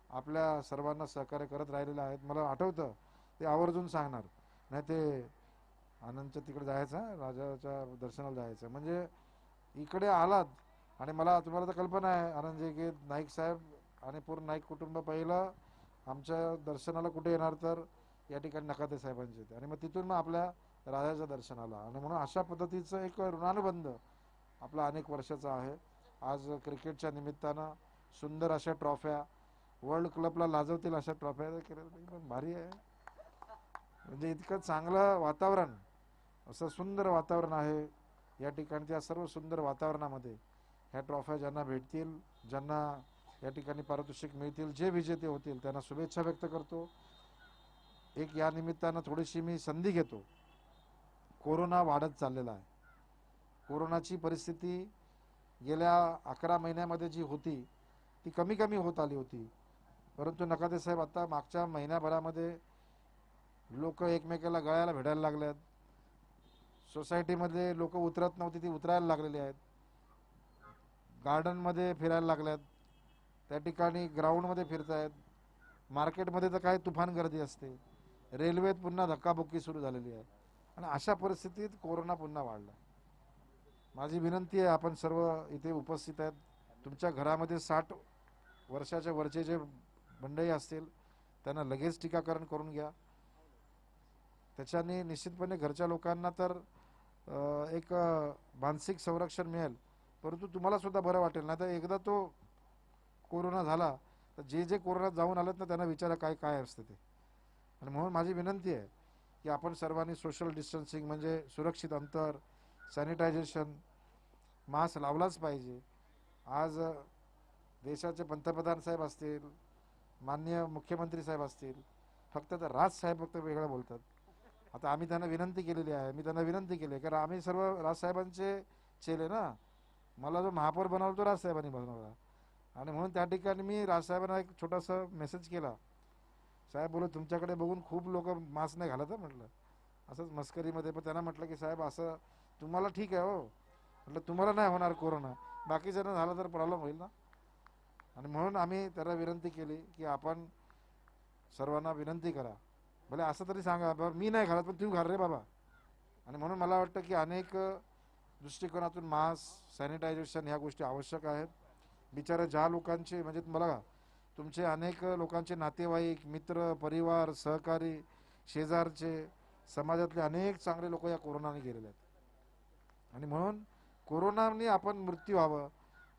आपल्या सर्वांना सहकार्य करत राहिलेले आहेत. मला आठवतं ते आवर्जून सांगणार, नाही ते आनंदच्या तिकडे जायचं, राजाच्या दर्शनाला जायचं, म्हणजे इकडे आलात. आणि मला तुम्हाला तर कल्पना आहे आनंदजी की नाईक साहेब आणि पूर्ण नाईक कुटुंब पहिलं आमच्या दर्शनाला कुठे येणार तर या ठिकाणी नकाते साहेबांचे, आणि मग तिथून मग आपल्या राजाच्या दर्शनाला. आणि म्हणून अशा पद्धतीचं एक ऋणानुबंध आपला अनेक वर्षाचा आहे. आज क्रिकेटच्या निमित्तानं सुंदर अशा ट्रॉफ्या, वर्ल्ड क्लबला लाजवतील अशा ट्रॉफ्या केल्या, पण भारी आहे. म्हणजे इतकं चांगलं वातावरण, असं सुंदर वातावरण आहे या ठिकाणी. त्या सर्व सुंदर वातावरणामध्ये ह्या ट्रॉफ्या ज्यांना भेटतील, ज्यांना या ठिकाणी पारितोषिक मिळतील, जे विजेते होतील त्यांना शुभेच्छा व्यक्त करतो. एक या निमित्तानं थोडीशी मी संधी घेतो. कोरोना वाढत चाललेला आहे. कोरोनाची परिस्थिती गेल्या 11 महिन्यामध्ये जी होती ती कमी कमी होत आली होती, परंतु नकाते साहेब आता मागच्या महिन्याभरामध्ये लोक एकमेकाला गळ्याला भिडायला लागल्यात. सोसायटीमध्ये लोक उतरत नव्हती ती उतरायला लागलेली आहेत. गार्डनमध्ये फिरायला लागल्यात, त्या ठिकाणी ग्राउंडमध्ये फिरतायत. मार्केटमध्ये तर काय तुफान गर्दी असते. रेल्वेत पुन्हा धक्काबुक्की सुरू झालेली आहे आणि अशा परिस्थितीत कोरोना पुन्हा वाढला. माझी विनंती आहे, आपण सर्व इथे उपस्थित आहेत, तुमच्या घरामध्ये 60 वर्षाच्या वरचे जे मंडळी असतील त्यांना लगेच टीकाकरण करून घ्या. त्याच्याने निश्चितपणे घरच्या लोकांना तर एक मानसिक संरक्षण मिळेल, परंतु तुम्हाला सुद्धा बरं वाटेल. नाही तर एकदा तो कोरोना झाला तर जे जे कोरोनात जाऊन आलेत ना त्यांना विचारा काय काय असतं ते. आणि म्हणून माझी विनंती आहे की आपण सर्वांनी सोशल डिस्टन्सिंग म्हणजे सुरक्षित अंतर, सॅनिटायझेशन, मास्क लावलाच पाहिजे. आज देशाचे पंतप्रधान साहेब असतील, माननीय मुख्यमंत्री साहेब असतील, फक्त तर राजसाहेब फक्त वेगळं बोलतात. आता आम्ही त्यांना विनंती केलेली आहे, मी त्यांना विनंती केली आहे, कारण आम्ही सर्व राजसाहेबांचे चेले ना. मला जो महापौर बनवला तो राजसाहेबांनी बनवला आणि म्हणून त्या ठिकाणी मी राजसाहेबांना एक छोटासा मेसेज केला. साहेब बोलत तुमच्याकडे बघून खूप लोक मास्क नाही घालत म्हटलं, असंच मस्करीमध्ये. पण त्यांना म्हटलं की साहेब असं तुम्हाला ठीक आहे हो, म्हटलं तुम्हाला नाही होणार कोरोना, बाकीच्यांना झालं तर प्रॉब्लेम होईल ना. आणि म्हणून आम्ही त्याला विनंती केली की आपण सर्वांना विनंती करा, भले असं तरी सांगा बाबा मी नाही घालत पण तुम्ही घाल रे बाबा. आणि म्हणून मला वाटतं की अनेक दृष्टिकोनातून मास्क, सॅनिटायझेशन ह्या गोष्टी आवश्यक आहेत. बिचारे ज्या लोकांचे म्हणजे बघा तुमचे अनेक लोकांचे नातेवाईक, मित्र, परिवार, सहकारी, शेजारचे, समाजातले अनेक चांगले लोक या कोरोनाने गेलेले आहेत. आणि म्हणून कोरोनाने आपण मृत्यू व्हावं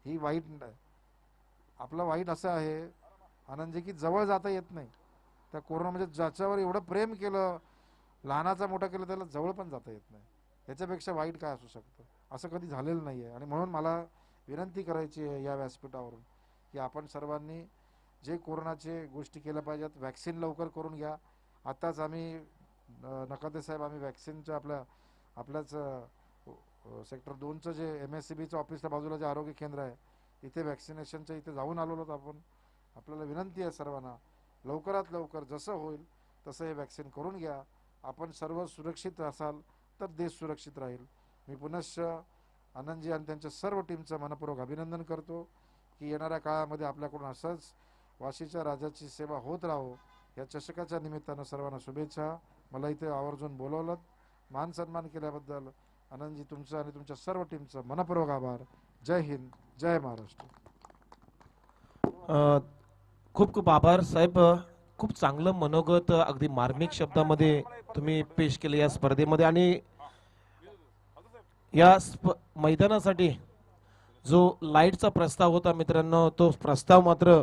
ही वाईट नाही. आपलं वाईट असं आहे आनंदजी की जवळ जाता येत नाही. त्या कोरोना म्हणजे ज्याच्यावर एवढं प्रेम केलं, लहानाचा मोठा केलं, त्याला जवळ पण जाता येत नाही. याच्यापेक्षा वाईट काय असू शकतं. असं कधी झालेलं नाही आहे. आणि म्हणून मला विनंती करायची आहे या व्यासपीठावरून की आपण सर्वांनी जे कोरोनाचे गोष्टी केल्या पाहिजेत, वॅक्सिन लवकर करून घ्या. आत्ताच आम्ही नकाते साहेब आम्ही वॅक्सिनच्या आपल्याच सेक्टर 2चं जे MSCBचं ऑफिसच्या बाजूला जे आरोग्य केंद्र आहे इथे वॅक्सिनेशनच्या इथे जाऊन आलो आहोत आपण. आपल्याला विनंती आहे सर्वांना लवकरात लवकर जसं होईल तसं हे वॅक्सिन करून घ्या. आपण सर्व सुरक्षित असाल तर देश सुरक्षित राहील. मी पुनश्च आनंदजी आणि त्यांच्या सर्व टीमचं मनपूर्वक अभिनंदन करतो की येणाऱ्या काळामध्ये आपल्याकडून असंच वाशीच्या राजाची सेवा होत राहो. या चषकाच्या निमित्तानं सर्वांना शुभेच्छा. मला इथे आवर्जून बोलवलं, मान सन्मान केल्याबद्दल आनंदजी तुमचं आणि तुमच्या सर्व टीमचं मनपूर्वक आभार. जय हिंद, जय महाराष्ट्र. खूप खूप आभार साहेब. खूप चांगलं मनोगत अगदी मार्मिक शब्दामध्ये तुम्ही पेश केले या स्पर्धेमध्ये. आणि या मैदानासाठी जो लाईटचा प्रस्ताव होता मित्रांनो, तो प्रस्ताव मात्र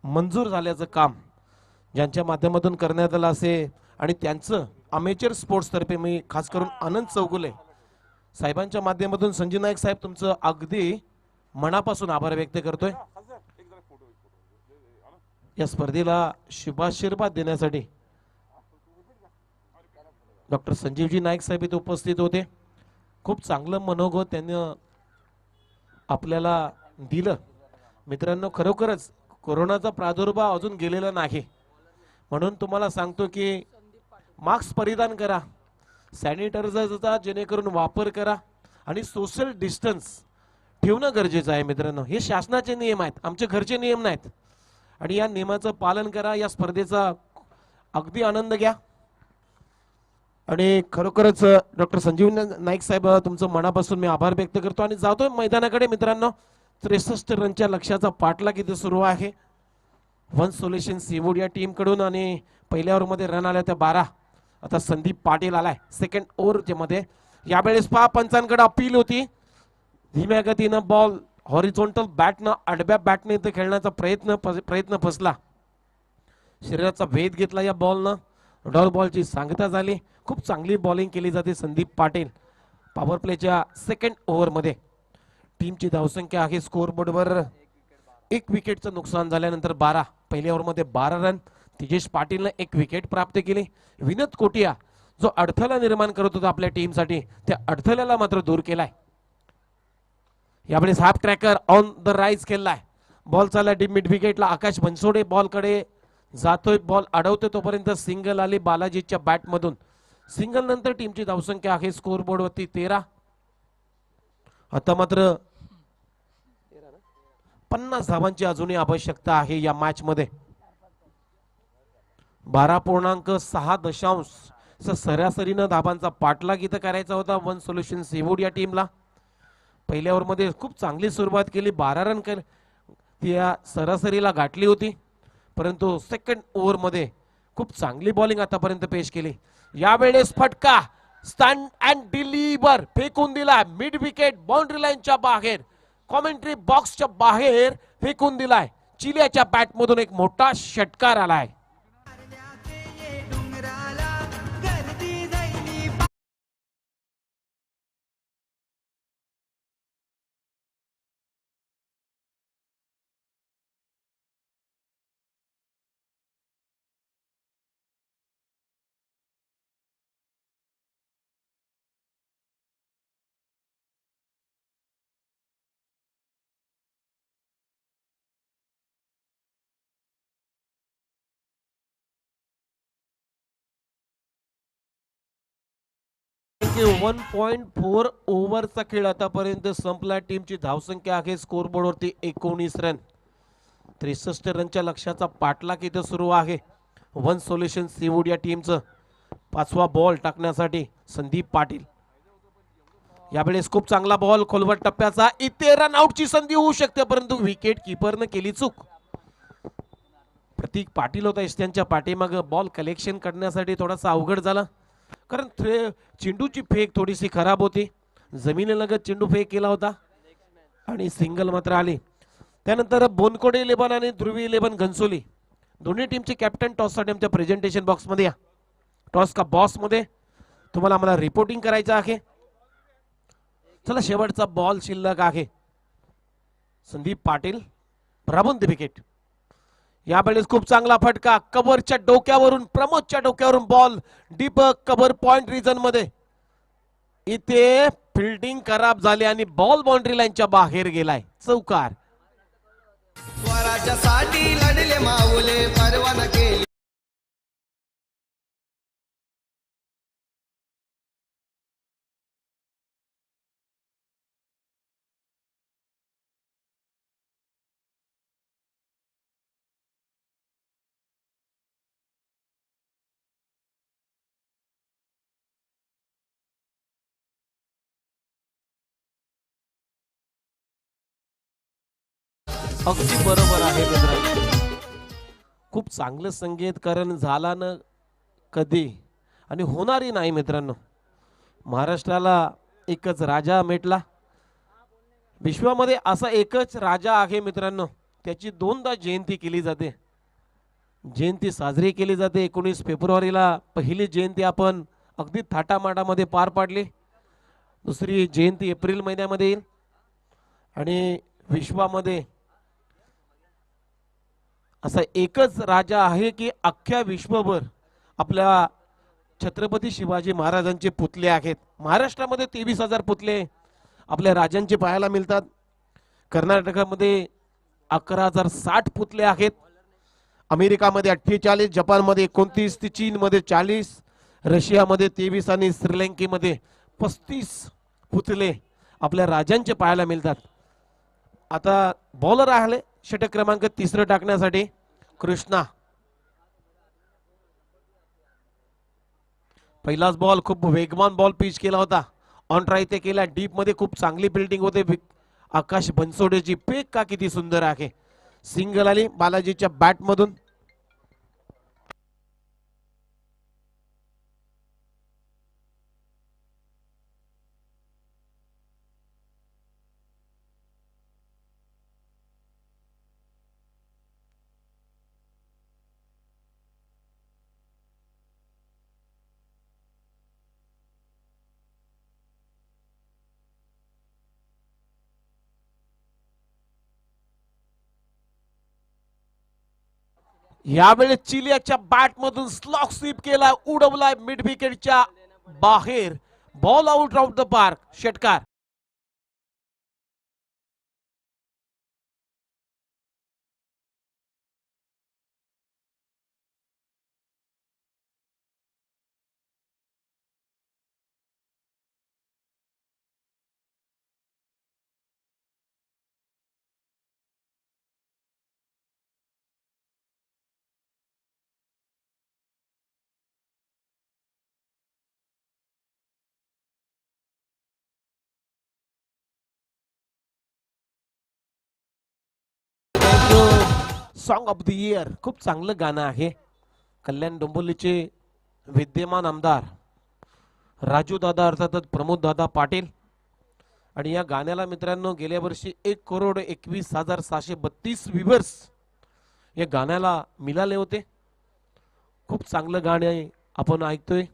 मंजूर झाल्याचं काम ज्यांच्या माध्यमातून करण्यात आलं असे आणि त्यांचं अमेचर स्पोर्ट्स तर्फे मी खास करून आनंद चौगुले साहेबांच्या माध्यमातून संजय नाईक साहेब तुमचं अगदी मनापासून आभार व्यक्त करतोय. या स्पर्धेला शुभाशीर्वाद देण्यासाठी डॉक्टर संजीवजी नाईक साहेब इथे उपस्थित होते. खूप चांगलं मनोगत त्यांनी आपल्याला दिलं. मित्रांनो खरोखरच कोरोनाचा प्रादुर्भाव अजून गेलेला नाही, म्हणून तुम्हाला सांगतो की मास्क परिधान करा, सॅनिटायझरचा जेणेकरून वापर करा आणि सोशल डिस्टन्स ठेवणं गरजेचं आहे. मित्रांनो हे शासनाचे नियम आहेत, आमचे घरचे नियम नाहीत. आणि या नियमाचं पालन करा. या स्पर्धेचा अगदी आनंद घ्या. आणि खरोखरच डॉक्टर संजीव नाईक साहेब तुमचं मनापासून मी आभार व्यक्त करतो. आणि जातोय मैदानाकडे. मित्रांनो 63 रनच्या लक्ष्याचा पाठलाग इथे सुरू आहे वन सोल्युशन सीवूड या टीम कडून. आणि पहिल्या ओव्हरमध्ये रन आल्या त्या 12. आता संदीप पाटील आलाय सेकंड ओव्हरच्या मध्ये. यावेळेस पंचांकडे अपील होती, धीम्या गतीनं बॉल हॉरिझॉन्टल बॅटनं आडव्या बॅटने इथे खेळण्याचा प्रयत्न फसला. शरीराचा भेद घेतला या बॉलनं. डॉट बॉलची सांगता झाली. खूप चांगली बॉलिंग केली जाते संदीप पाटील. पॉवर प्लेच्या सेकंड ओव्हरमध्ये टीमची धावसंख्या आहे स्कोर बोर्डवर 1 विकेटचं नुकसान झाल्यानंतर 12. पहिल्या ओव्हरमध्ये 12 रन. तेजेश पाटीलने 1 विकेट प्राप्त केली. विनोद कोटिया जो अडथळा निर्माण करत होता आपल्या टीमसाठी त्या अडथळ्याला मात्र दूर केलाय. यावेळेस half tracker on the rise केलाय. बॉल चालला डीप मिड विकेटला. आकाश बनसोडे बॉलकडे जातोय. बॉल अडवतोय तोपर्यंत सिंगल आली बालाजीच्या बॅटमधून. सिंगल नंतर टीमची धावसंख्या आहे स्कोर बोर्डवरती 13. आता मात्र 50 धावांची अजूनही आवश्यकता आहे या मॅच मध्ये. 12.6 सरासरीनं धाबांचा पाठलाग इथं करायचा होता वन सोल्युशन सीवूड या टीमला. पहिल्या ओव्हरमध्ये खूप चांगली सुरुवात केली. 12 रन या सरासरीला गाठली होती. परंतु सेकंड ओव्हरमध्ये खूप चांगली बॉलिंग आतापर्यंत पेश केली. यावेळेस फटका स्टँड अँड डिलिव्हर फेकून दिला. मिड विकेट बाउंड्री लाईनच्या बाहेर कॉमेंट्री बॉक्सच्या बाहेर फेकून दिलाय. चिलियाच्या बॅटमधून एक मोठा षटकार आलाय. की 1.4 ओव्हरचा खेळ आतापर्यंत संपला. टीमची धावसंख्या आहे स्कोर बोर्डवरती 19 रन. 63 रनच्या लक्ष्याचा पाठलाग इथं सुरू आहे वन सोल्युशन सीवूड या टीमचं. 5वा बॉल टाकण्यासाठी संदीप पाटील. यावेळेस खूप चांगला बॉल खोलवर टप्प्याचा. इथे रन आउटची संधी होऊ शकते परंतु विकेट किपरनं केली चूक. प्रतीक पाटील होता त्यांच्या पाठीमाग. बॉल कलेक्शन करण्यासाठी थोडासा अवघड झाला कारण चेंडूची फेक थोडीशी खराब होती. जमिनीलगत चेंडू फेक केला होता आणि सिंगल मात्र आली. त्यानंतर बोनकोडे 11 आणि ध्रुवी 11 घनसोली दोन्ही टीमचे कॅप्टन टॉससाठी आमच्या प्रेझेंटेशन बॉक्स मध्ये या. टॉस का बॉस मध्ये तुम्हाला आम्हाला रिपोर्टिंग करायचं आहे. चला शेवटचा बॉल शिल्लक आहे. संदीप पाटील प्रबंध विकेट. यावेळेस खूप चांगला फटका कव्हरच्या डोक्यावरून प्रमोदच्या डोक्यावरून ball deep cover point region मध्ये. इथे फिल्डिंग खराब झाली आणि बॉल बाउंड्री लाईनच्या बाहेर गेलाय. चौकार. स्वराज्यासाठी लढले माऊले परवाना केली. अगदी बरोबर आहे मित्रांनो. खूप चांगलं संगीतकरण झाला न कधी आणि होणारही नाही मित्रांनो. महाराष्ट्राला एकच राजा भेटला. विश्वामध्ये असा एकच राजा आहे मित्रांनो. त्याची 2दा जयंती केली जाते. जयंती साजरी केली जाते 19 फेब्रुवारीला. पहिली जयंती आपण अगदी थाटामाटामध्ये पार पाडली. दुसरी जयंती एप्रिल महिन्यामध्ये येईल आणि विश्वामध्ये असा एकच राजा आहे की अख्ख्या विश्वभर आपल्या छत्रपती शिवाजी महाराजांचे पुतळे आहेत. महाराष्ट्रामध्ये 23,000 पुतळे आपल्या राजांचे पाहायला मिळतात. कर्नाटकामध्ये 11,060 पुतळे आहेत. अमेरिकामध्ये 48, जपानमध्ये 29, चीनमध्ये 40, रशियामध्ये 23 आणि श्रीलंकेमध्ये 35 पुतळे आपल्या राजांचे पाहायला मिळतात. आता बॉलर आहे षटक क्रमांक 3 टाकण्यासाठी कृष्णा. पहिलाच बॉल खूप वेगवान बॉल पिच केला होता. ऑन ट्राय ते केला. डीप मध्ये खूप चांगली बिल्डिंग होते. आकाश बनसोडेची पेक का किती सुंदर आहे. सिंगल आली बालाजीच्या बॅट मधून. यावेळेस चिलियाच्या बॅट मधून स्लॉक स्वीप केला, उडवलाय मिड विकेटच्या बाहेर. Ball out of the park. षटकार. सॉन्ग ऑफ द इयर खूप चांगलं गाणं आहे. कल्याण डोंबिवलीचे विद्यमान आमदार राजू दादा अर्थातच प्रमोद दादा पाटील. आणि या गाण्याला मित्रांनो गेल्या वर्षी 1,21,732 व्ह्यूअर्स या गाण्याला मिळाले होते. खूप चांगलं गाणं आहे, आपण ऐकतोय.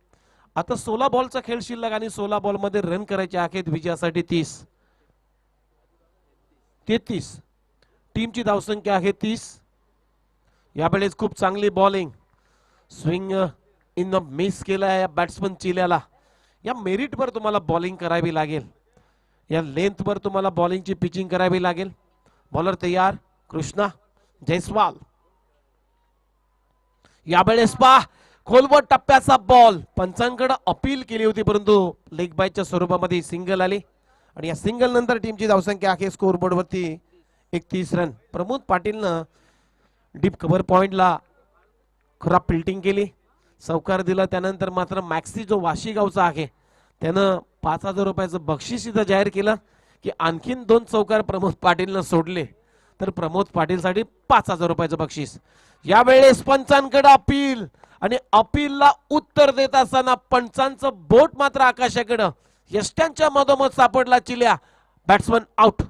आता 16 बॉलचा खेळ शिल्लक आणि 16 बॉल मध्ये रन करायचे आहेत विजयासाठी 33. टीमची धावसंख्या आहे 30. यावेळेस खूप चांगली bowling swing in the miss केला या बॅट्समन चिल्याला. या मेरिटवर तुम्हाला बॉलिंग करावी लागेल, या लेंथवर तुम्हाला बॉलिंगची पिचिंग करावी लागेल. बॉलर तयार कृष्णा जयस्वाल. यावेळेस पा खोलवर टप्प्याचा बॉल पंचांकडे अपील केली होती, परंतु लेग बायच्या स्वरूपामध्ये सिंगल आली. आणि या सिंगल नंतर टीमची धावसंख्या आहे स्कोरबोर्ड वरती 31 रन. प्रमोद पाटीलनं डीप कव्हर पॉइंटला खराब फिल्डिंग केली, चौकार दिला. त्यानंतर मात्र मॅक्सी जो वाशी गावचा आहे त्यानं 5,000 रुपयाचं बक्षीस इथं जाहीर केलं की आणखीन 2 चौकार प्रमोद पाटीलनं सोडले तर प्रमोद पाटीलसाठी 5,000 रुपयाचं बक्षीस. यावेळेस पंचांकडे अपील आणि अपीलला उत्तर देत असताना पंचांचं बोट मात्र आकाशाकडे यष्ट्यांच्या मधोमध सापडला. चिल्या बॅट्समन आउट.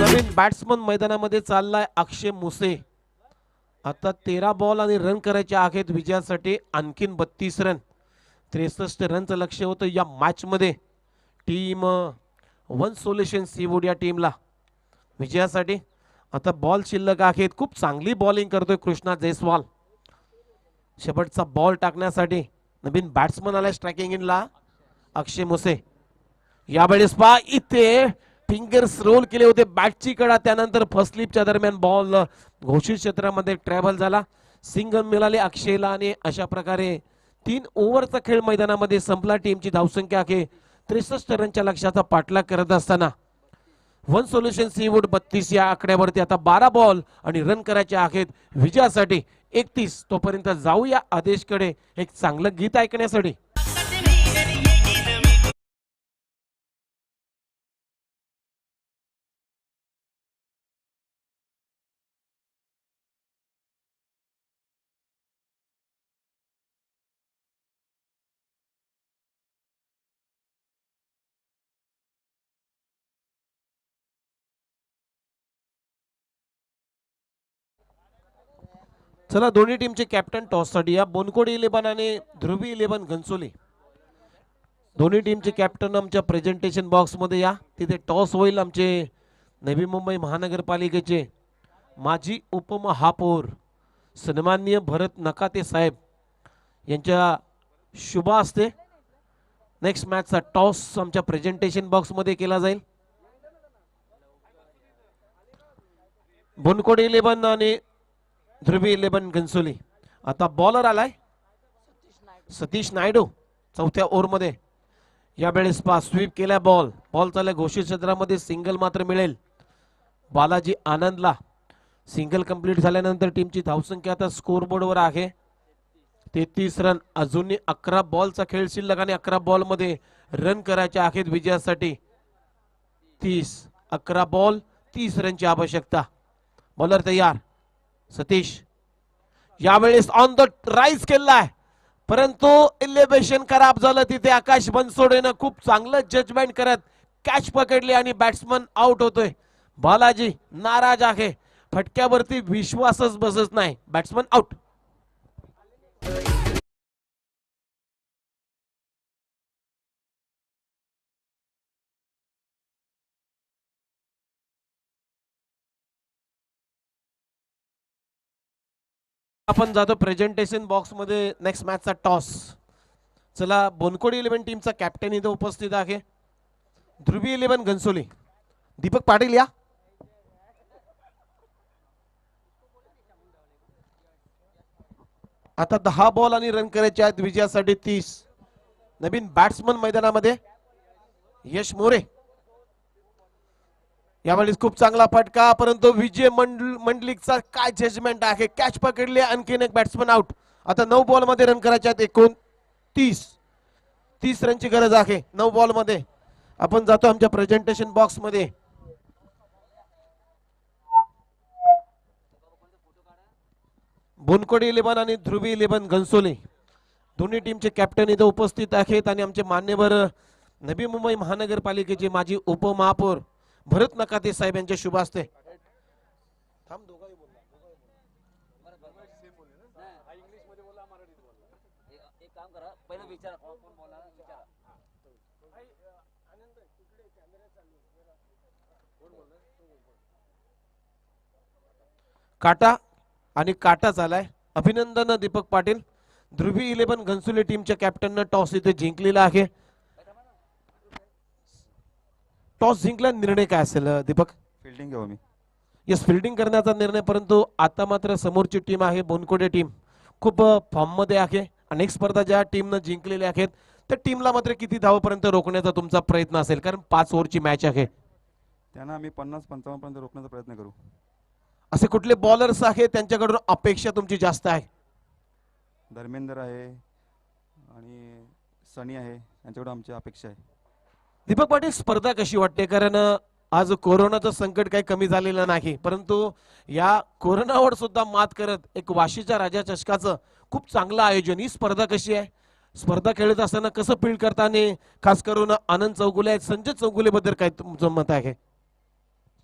नवीन बॅट्समन मैदानामध्ये चाललाय अक्षय मुसे. आता 13 बॉल आणि रन करायचे आहेत विजयासाठी आणखीन 32 रन. 63 रनचं लक्ष्य होतं या मॅच मध्ये. टीम वन सोल्युशन सीवूड या टीमला विजयासाठी. आता बॉल शिल्लक आहेत. खूप चांगली बॉलिंग करतोय कृष्णा जयस्वाल. शेवटचा बॉल टाकण्यासाठी नवीन बॅट्समन आलाय स्ट्रायकिंग इनला अक्षय मुसे. यावेळेस पा इथे फिंगर्स रोल केले होते बॅटची कडा, त्यानंतर फर्स्ट स्लिपच्या दरम्यान बॉल घोषित क्षेत्रामध्ये ट्रॅव्हल झाला. सिंगल मिळाले अक्षयला आणि अशा प्रकारे 3 ओव्हरचा खेळ मैदानामध्ये संपला. टीमची धावसंख्या आहे 63 रनच्या लक्ष्याचा पाठलाग करत असताना वन सोल्युशन सीवूड 32 या आकड्यावरती आता 12 बॉल आणि रन करायचे आहेत विजयासाठी 31. तोपर्यंत जाऊया आदेशकडे एक चांगलं गीत ऐकण्यासाठी. चला दोन्ही टीमचे कॅप्टन टॉस साठी या. बोनकोडी 11 आणि ध्रुवी 11 घनसोली. दोन्ही टीमचे कॅप्टन आमच्या प्रेझेंटेशन बॉक्स मध्ये या. तिथे टॉस होईल. आमचे नवी मुंबई महानगरपालिकेचे माजी उपमहापौर सन्माननीय भरत नकाते साहेब यांच्या शुभ हस्ते नेक्स्ट मॅचचा टॉस आमच्या प्रेझेंटेशन बॉक्स मध्ये केला जाईल. बोनकोडी 11 आणि ध्रुवी 11 घनसोली. आता बॉलर आलाय सतीश नायडू चौथ्या ओव्हर मध्ये. यावेळेस स्वीप केला बॉल चालला घोषित क्षेत्रामध्ये. सिंगल मात्र मिळेल बालाजी आनंदला. सिंगल कंप्लीट झाल्यानंतर टीमची धावसंख्या आता स्कोरबोर्डवर आहे 33 रन. अजूनही 11 बॉलचा खेळ शिल्लक आणि 11 बॉल मध्ये रन करायचे आहेत विजयासाठी 30. 11 बॉल 30 रनची आवश्यकता. बॉलर तयार सतीश. यावेळेस ऑन द राईज केलाय परंतु इलेव्हेशन खराब झालं तिथे आकाश बनसोडेनं खूप चांगलं जजमेंट करत कॅच पकडली आणि बॅट्समन आउट होतोय. बालाजी नाराज आहे, फटक्यावरती विश्वासच बसत नाही. Batsman out. आपण जातो प्रेझेंटेशन बॉक्स मध्ये. नेक्स्ट मॅचचा टॉस. चला, बोनकोडी 11 टीमचा कॅप्टन इथं उपस्थित आहे. ध्रुवी 11 घनसोली. दीपक पाटील या. आता 10 बॉल आणि रन करायचे आहेत विजयासाठी 30. नवीन बॅट्समन मैदानामध्ये यश मोरे. यावेळेस खूप चांगला फटका, परंतु विजय मंडलिकचा काय जजमेंट आहे. कॅच पकडली, आणखीन एक बॅट्समन आउट. आता 9 बॉल मध्ये रन करायचे आहेत. एकूण 30 रनची गरज आहे 9 बॉल मध्ये. आपण जातो आमच्या प्रेझेंटेशन बॉक्स मध्ये. बोनकोडी 11 आणि ध्रुवी 11 घनसोली दोन्ही टीमचे कॅप्टन इथे उपस्थित आहेत. आणि आमचे मान्यवर नवी मुंबई महानगरपालिकेचे माजी उपमहापौर भरत नकाते साहेब यांच्या शुभ हस्ते. काटा आणि काटा झालाय. अभिनंदन दीपक पाटील. ध्रुवी 11 घनसोली टीमच्या कॅप्टननं टॉस इथे जिंकलेला आहे. टॉस जिंकला, निर्णय काय असेल दीपक? फिल्डिंग घेऊ मी. यस, फिल्डिंग करण्याचा निर्णय. परंतु आता मात्र समोरची टीम आहे बोनकोडे टीम खूप फॉर्म मध्ये आहे. अनेक स्पर्धा ज्या टीमनं जिंकलेल्या आहेत त्या टीमला मात्र किती धावापर्यंत रोखण्याचा तुमचा प्रयत्न असेल? कारण 5 ओव्हरची मॅच आहे. त्यांना आम्ही 50-55 पर्यंत रोखण्याचा प्रयत्न करू. असे कुठले बॉलर्स आहेत त्यांच्याकडून अपेक्षा तुमची जास्त आहे? धर्मेंद्र आहे आणि सनी आहे, यांच्याकडून आमची अपेक्षा आहे. दीपक पाटील, स्पर्धा कशी वाटते? कारण आज कोरोनाचं संकट काही कमी झालेलं नाही, परंतु या कोरोनावर सुद्धा मात करत एक वाशीच्या राजा चषकाचं खूप चांगलं आयोजन. ही स्पर्धा कशी आहे? स्पर्धा खेळत असताना कसं फील करताना, खास करून आनंद चौगुले आहेत, संजय चौगुले बद्दल काय तुमचं मत आहे?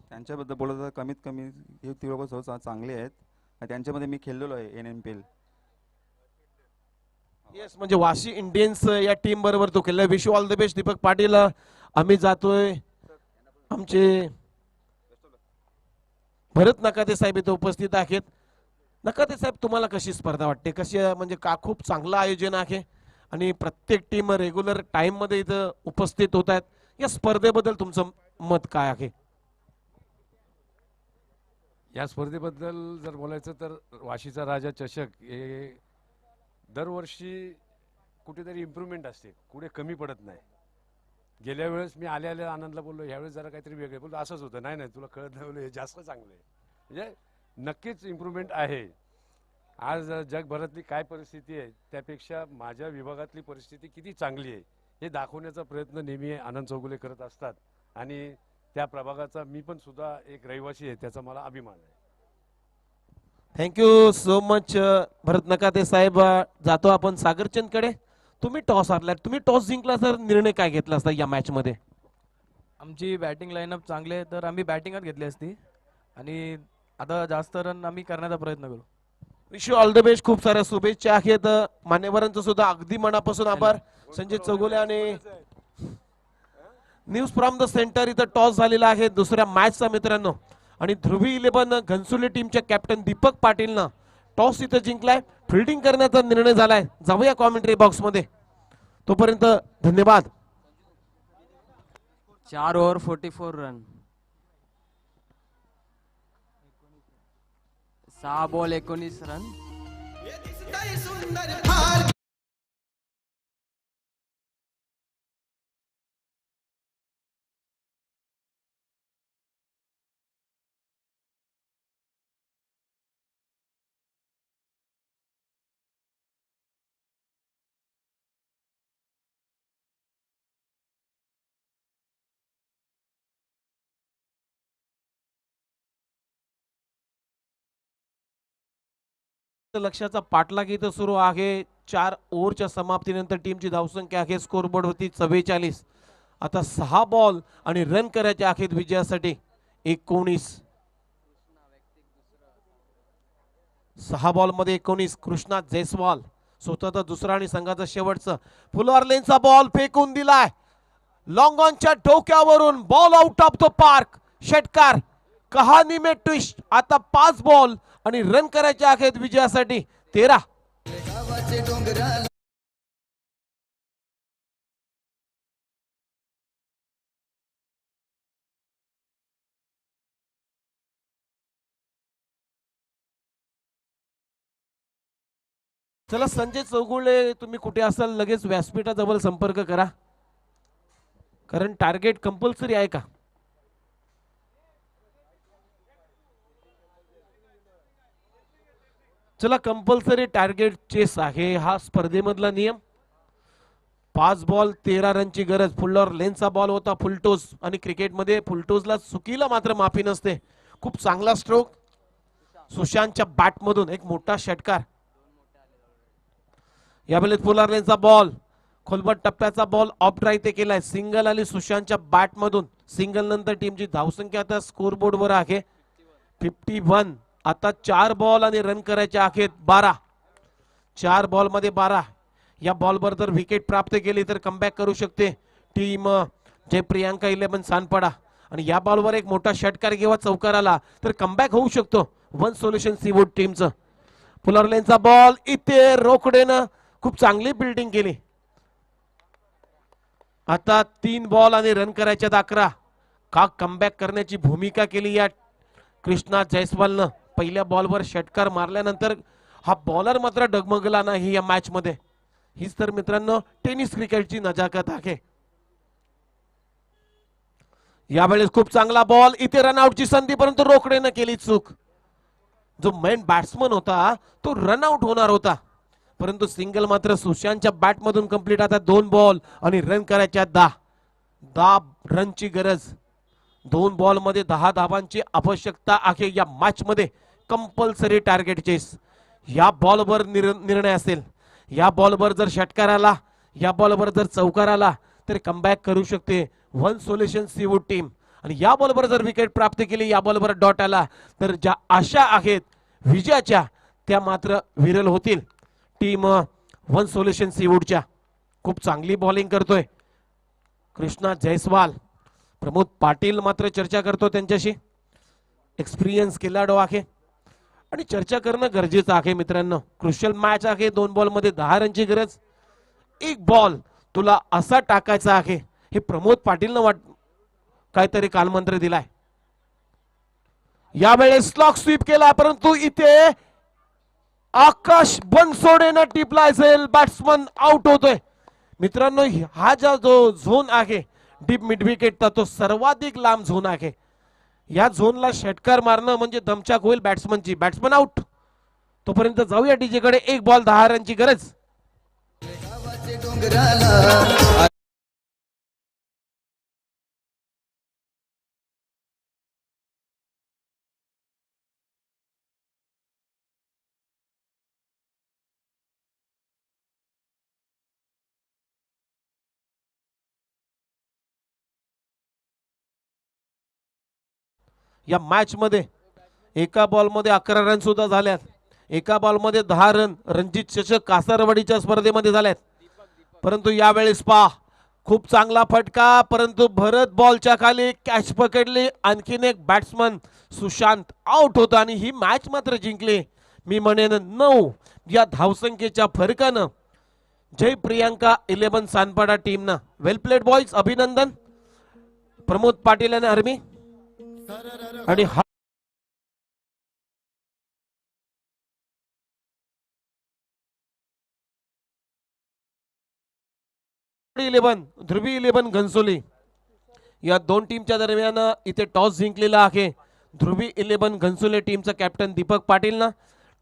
त्यांच्याबद्दल बोलत तर कमीत कमी हे ती लोक चांगले आहेत. आणि त्यांच्यामध्ये मी खेळलेलो आहे NNPL. येस, म्हणजे वाशी इंडियन्स या टीम बरोबर तो खेळला. Wish you all the best Deepak Patil. आम्ही जातोय. आमचे भरत नकाते साहेब इथे उपस्थित आहेत. नकाते साहेब, तुम्हाला कशी स्पर्धा वाटते? कशी म्हणजे का खूप चांगलं आयोजन आहे आणि प्रत्येक टीम रेग्युलर टाइम मध्ये इथं उपस्थित होत आहेत. या स्पर्धेबद्दल तुमचं मत काय आहे? या स्पर्धेबद्दल जर बोलायचं तर वाशीचा राजा चषक हे दरवर्षी कुठेतरी इम्प्रूव्हमेंट असते, कुठे कमी पडत नाही. गेल्या वेळेस मी आल्या आनंदला बोललो, ह्यावेळेस जरा काहीतरी वेगळे बोललो. असंच होतं. नाही तुला कळत नाही बोललो, हे जास्त चांगलं आहे. म्हणजे नक्कीच इम्प्रूव्हमेंट आहे. आज जगभरातली काय परिस्थिती आहे त्यापेक्षा माझ्या विभागातली परिस्थिती किती चांगली आहे हे दाखवण्याचा प्रयत्न नेहमी आनंद चौगुले करत असतात. आणि त्या प्रभागाचा मी पण सुद्धा एक रहिवासी आहे, त्याचा मला अभिमान आहे. थँक्यू सो मच भरत नकाते साहेब. जातो आपण सागरचंदकडे. तुम्ही टॉस हारलात, तुम्ही टॉस जिंकला तर निर्णय काय घेतला असता या मॅच मध्ये? आमची बॅटिंग लाईनअप चांगली आहे तर आम्ही बॅटिंगच घेतली असती आणि आता जास्त रन आम्ही करण्याचा प्रयत्न करू. Wish you all the best. खूप साऱ्या शुभेच्छा आहेत. मान्यवरांचं सुद्धा अगदी मनापासून आभार. संजय चौगुले आणि न्यूज फ्रॉम द सेंटर इथं टॉस झालेला आहे दुसऱ्या मॅचचा मित्रांनो. आणि ध्रुवी 11 घनसोली टीमच्या कॅप्टन दीपक पाटीलनं टॉस इथं जिंकलाय. फिल्डिंग करण्याचा निर्णय झालाय. जाऊया कॉमेंट्री बॉक्स मध्ये. तोपर्यंत धन्यवाद. 4 ओव्हर 44 रन, 6 बॉल 19 रन. दिसतंय सुंदर फार लक्षाचा पाठलाग इथं सुरू आहे. 4 ओव्हरच्या समाप्तीनंतर टीमची धावसंख्या आहे स्कोरबोर्ड होती 44. आता 6 बॉल आणि रन करायचे आहेत विजयासाठी 19. 6 बॉल मध्ये 19. कृष्णा जयस्वाल स्वतःचा दुसरा आणि संघाचा शेवटचा. फुलर लेनचा बॉल फेकून दिलाय लॉंग ऑनच्या डोक्यावरून. Ball out of the park. षटकार. कहाणी में ट्विस्ट. आता 5 बॉल आणि रन करायचे आहेत विजयासाठी 13. गावाचे डोंगराला चला संजय चौगुळे, तुम्ही कुठे असाल लगेच व्यासपीठाजवळ संपर्क करा, कारण टार्गेट कंपल्सरी आहे का? चला, कंपल्सरी टार्गेट चेस आहे हा स्पर्धेमधला नियम. 5 बॉल 13 रनची गरज. फुल्लर लेनचा बॉल होता फुलटोस, आणि क्रिकेटमध्ये फुलटोसला चुकीला मात्र माफी नसते. खूप चांगला स्ट्रोक सुशांतच्या बॅटमधून, एक मोठा षटकार. यावेळेस फुलर लेनचा बॉल खोलबट टप्प्याचा बॉल ऑफ ड्राईव्ह ते केलाय. सिंगल आली सुशांतच्या बॅटमधून. सिंगल नंतर टीमची धावसंख्या आता स्कोरबोर्ड वर आहे 51. आता 4 बॉल आणि रन करायचे आहेत 12. 4 बॉल मध्ये 12. या बॉलवर जर विकेट प्राप्त केली तर कमबॅक करू शकते टीम जय प्रियांका 11 सानपाडा. आणि या बॉलवर एक मोठा षटकार किंवा चौकार आला तर कमबॅक होऊ शकतो वन सोल्युशन सीवूड टीमचं. फुलर लेनचा बॉल इथे रोकडेनं खूप चांगली बिल्डिंग केली. आता 3 बॉल आणि रन करायच्यात 11. का कमबॅक करण्याची भूमिका केली या कृष्णा जयस्वालनं. पहिल्या बॉलवर षटकार मारल्यानंतर हा बॉलर मात्र डगमगला नाही या मॅच मध्ये. हीच तर मित्रांनो टेनिस क्रिकेटची नजाकत आहे. यावेळेस खूप चांगला बॉल, इथे रनआउटची संधी, परंतु रोकडेनं केली चूक. जो मेन बॅट्समन होता तो रनआउट होणार होता, परंतु सिंगल मात्र सुशांतच्या बॅटमधून कंप्लीट. आता 2 बॉल आणि रन करायच्या 10 रनची गरज. 2 बॉल मध्ये 10 धावांची आवश्यकता आहे या मॅच मध्ये. Compulsory target chase. या बॉलवर निर्णय असेल. या बॉलवर जर षटकार आला, या बॉलवर जर चौकार आला तर कमबॅक करू शकते वन सोल्युशन सीवूड टीम. आणि या बॉलवर जर विकेट प्राप्त केली, या बॉलवर डॉट आला तर ज्या आशा आहेत विजयाच्या त्या मात्र विरल होतील टीम वन सोल्युशन सीवूडच्या. खूप चांगली बॉलिंग करतोय कृष्णा जयस्वाल. प्रमोद पाटील मात्र चर्चा करतो त्यांच्याशी. एक्सपिरियन्स खेळाडू आहे आणि चर्चा करणं गरजेचं आहे मित्रांनो. क्रुशियल मॅच आहे. 2 बॉल मध्ये 10 रनची गरज. 1 बॉल तुला असा टाकायचा आहे हे प्रमोद पाटीलनं काहीतरी कालमंत्र दिलाय. यावेळेस स्लॉक स्वीप केला, परंतु इथे आकाश बनसोडेनं टिपला असेल. बॅट्समन आउट होतोय मित्रांनो. हा जो झोन आहे डीप मिड विकेटचा तो सर्वाधिक लांब झोन आहे. या झोनला षटकार मारणं म्हणजे दमछाक होईल बॅट्समनची. Batsman out. तोपर्यंत जाऊया डीजे कडे. 1 बॉल 10 रनची गरज. गावाचे डोंगराला या मॅच मध्ये एका बॉल मध्ये 11 रन सुद्धा झाल्यात. एका बॉल मध्ये 10 रन रणजित चषक कासारवाडीच्या स्पर्धेमध्ये झाल्यात. परंतु यावेळेस पहा खूप चांगला फटका, परंतु भरत बॉलच्या खाली कॅच पकडली. आणखीन एक बॅट्समन सुशांत आउट होता आणि ही मॅच मात्र जिंकली. मी म्हणेन 9 या धावसंख्येच्या फरकानं जय प्रियांका 11 सानपाडा टीमनं. वेल प्लेड बॉयज. अभिनंदन प्रमोद पाटील आणि आर्मी. आणि हा ध्रुवी 11 घनसोली या 2 टीमच्या दरम्यान इथे टॉस जिंकलेला आहे. ध्रुवी 11 घनसोली टीमचा कॅप्टन दीपक पाटीलनं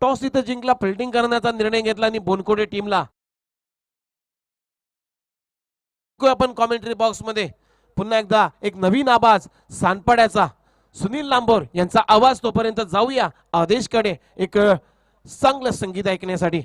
टॉस इथे जिंकला, फिल्डिंग करण्याचा निर्णय घेतला आणि बोनकोडे टीमला. आपण कॉमेंट्री बॉक्स मध्ये पुन्हा एकदा एक नवीन आवाज सानपाड्याचा सुनील लांबोर यांचा आवाज. तोपर्यंत जाऊया आदेशकडे एक चांगलं संगीत ऐकण्यासाठी.